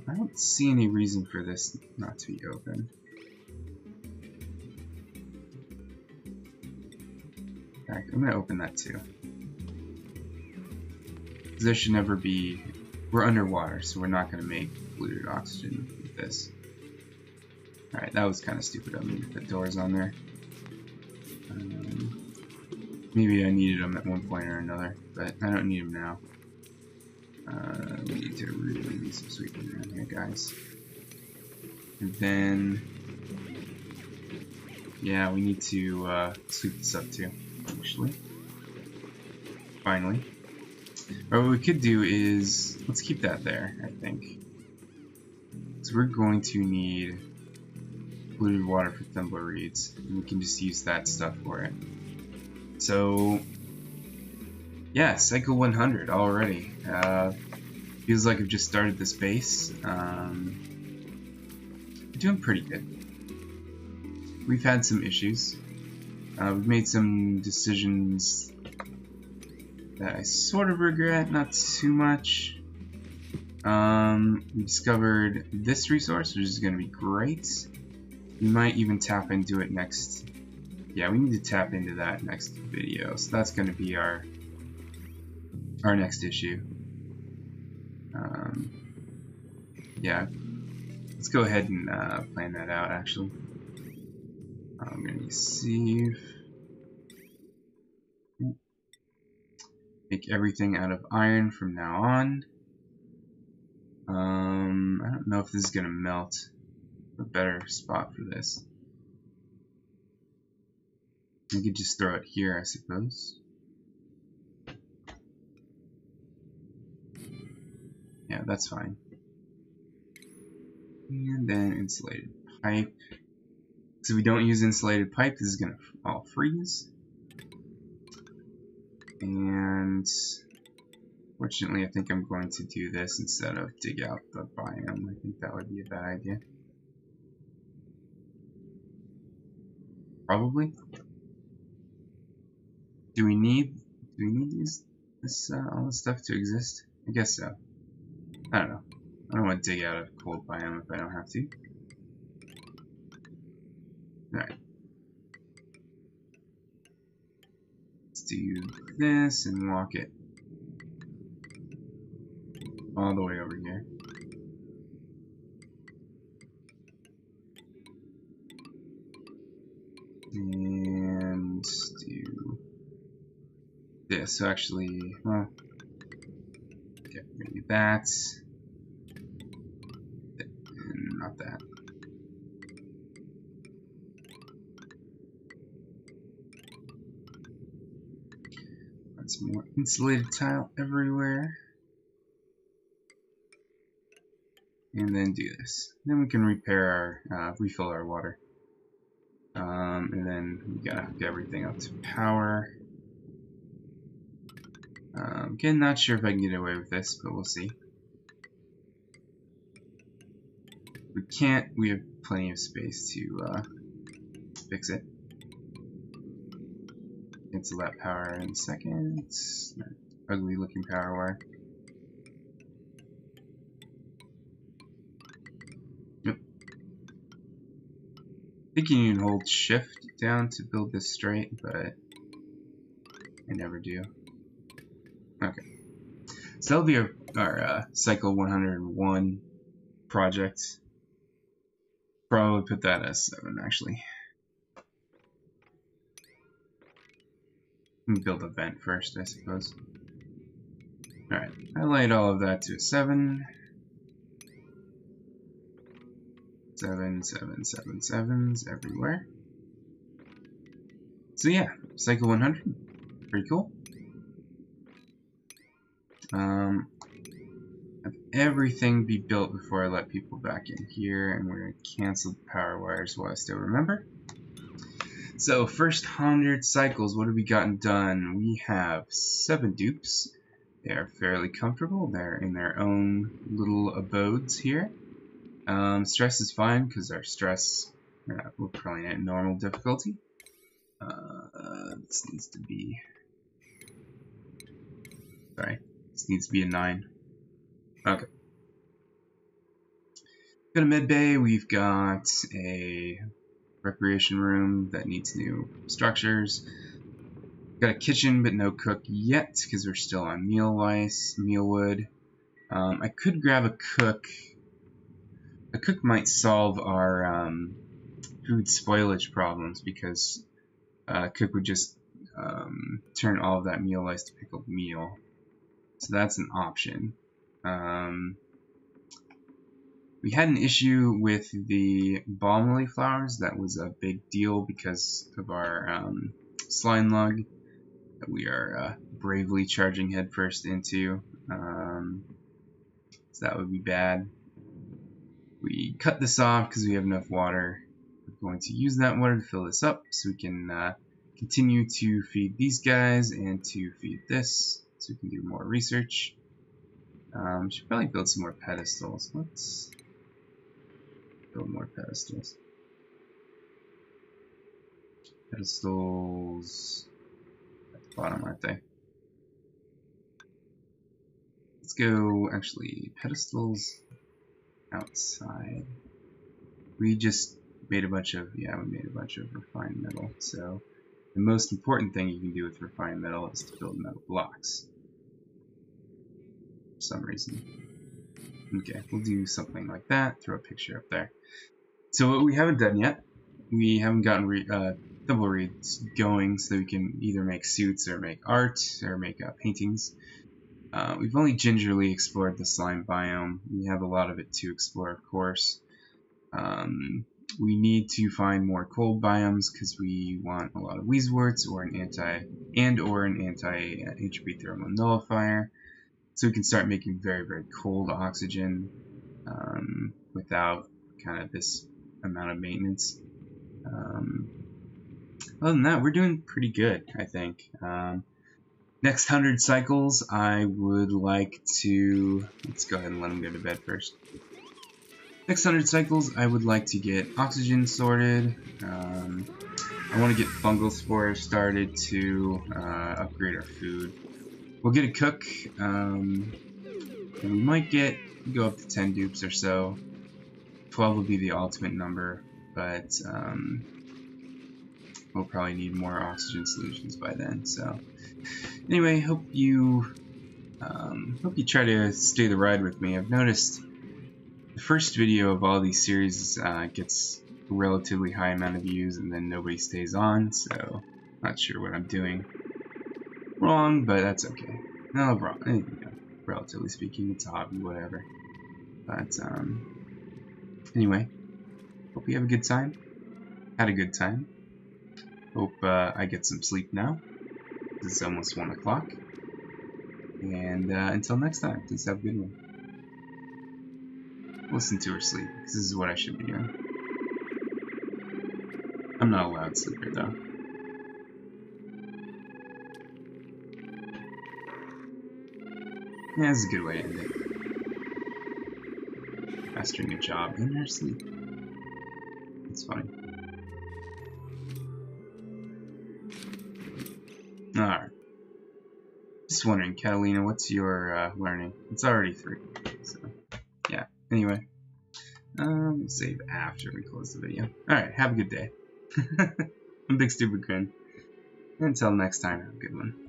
I don't see any reason for this not to be open. In fact, I'm going to open that too. Because there should never be... We're underwater, so we're not going to make polluted oxygen with this. Alright, that was kind of stupid of me to put doors on there. Maybe I needed them at one point or another, but I don't need them now. We need to really do some sweeping around here, guys. And then... Yeah, we need to sweep this up too, actually. Finally. Or what we could do is, let's keep that there, I think. So we're going to need polluted water for Thumbler reeds, and we can just use that stuff for it. So, yeah, cycle 100 already. Feels like I've just started this base. We're doing pretty good. We've had some issues. We've made some decisions that I sort of regret, not too much. We discovered this resource, which is going to be great. We might even tap into it next. Yeah, we need to tap into that next video. So that's going to be our next issue. Yeah, let's go ahead and plan that out. Actually, I'm going to save. Make everything out of iron from now on. I don't know if this is gonna melt. A better spot for this. I could just throw it here, I suppose. Yeah, that's fine. And then insulated pipe. So if we don't use insulated pipe, this is gonna all freeze. And fortunately, I think I'm going to do this instead of dig out the biome. I think that would be a bad idea. Probably. Do we need all this stuff to exist? I guess so. I don't know. I don't want to dig out a cold biome if I don't have to. Alright. Let's do this and walk it all the way over here. And do this. So actually, well, okay, maybe that. And not that. That's more insulated tile everywhere. And then do this. Then we can repair our, refill our water. And then we gotta hook everything up to power. Again, not sure if I can get away with this, but we'll see. We can't, we have plenty of space to fix it. Cancel that power in a second. That ugly looking power wire. Yep. I think you can hold shift down to build this straight, but I never do. Okay. So that'll be our cycle 101 project. Probably put that as 7 actually. Build a vent first, I suppose. Alright, highlight all of that to a 7. 7, 7, 7, 7s everywhere. So yeah, cycle 100. Pretty cool. Have everything be built before I let people back in here, and we're going to cancel the power wires while I still remember. So first 100 cycles, what have we gotten done? We have 7 dupes. They are fairly comfortable. They're in their own little abodes here. Stress is fine because our stress, we're probably at normal difficulty. This needs to be, sorry, this needs to be a 9. Okay. Got a med bay. We've got a recreation room that needs new structures. Got a kitchen, but no cook yet because we're still on mealwood. I could grab a cook. A cook might solve our food spoilage problems because a cook would just turn all of that meal ice to pickled meal. So that's an option. We had an issue with the balm lily flowers. That was a big deal because of our slime lug that we are bravely charging headfirst into. So that would be bad. We cut this off because we have enough water. We're going to use that water to fill this up so we can continue to feed these guys and to feed this so we can do more research. Should probably build some more pedestals. Let's build more pedestals. Pedestals at the bottom, aren't they? Let's go, actually, pedestals outside. We just made a bunch of, yeah, we made a bunch of refined metal. So the most important thing you can do with refined metal is to build metal blocks. For some reason. Okay, we'll do something like that. Throw a picture up there. So what we haven't done yet, we haven't gotten double reeds going so that we can either make suits or make art or make paintings. We've only gingerly explored the slime biome. We have a lot of it to explore, of course. We need to find more cold biomes because we want a lot of wheezeworts or an anti-HP thermal nullifier, so we can start making very, very cold oxygen without kind of this amount of maintenance. Other than that, we're doing pretty good, I think. Next 100 cycles, I would like to... Let's go ahead and let them go to bed first. Next 100 cycles, I would like to get oxygen sorted. I want to get fungal spores started to upgrade our food. We'll get a cook, and we might go up to 10 dupes or so. 12 will be the ultimate number, but we'll probably need more oxygen solutions by then. So anyway, hope you try to stay the ride with me. I've noticed the first video of all these series gets relatively high amount of views and then nobody stays on, so not sure what I'm doing wrong, but that's okay. No, wrong. You know, relatively speaking, it's a hobby, whatever. But anyway, hope you have a good time. Had a good time. Hope I get some sleep now. It's almost 1 o'clock. And until next time, please have a good one. Listen to her sleep. This is what I should be doing. I'm not a loud sleeper though. Yeah, this is a good way to end it. Mastering a job in her sleep. It's funny. Alright. Just wondering, Catalina, what's your learning? It's already 3. So, yeah. Anyway. Save after we close the video. Alright, have a good day. I'm Bigstupidgrin. Until next time, have a good one.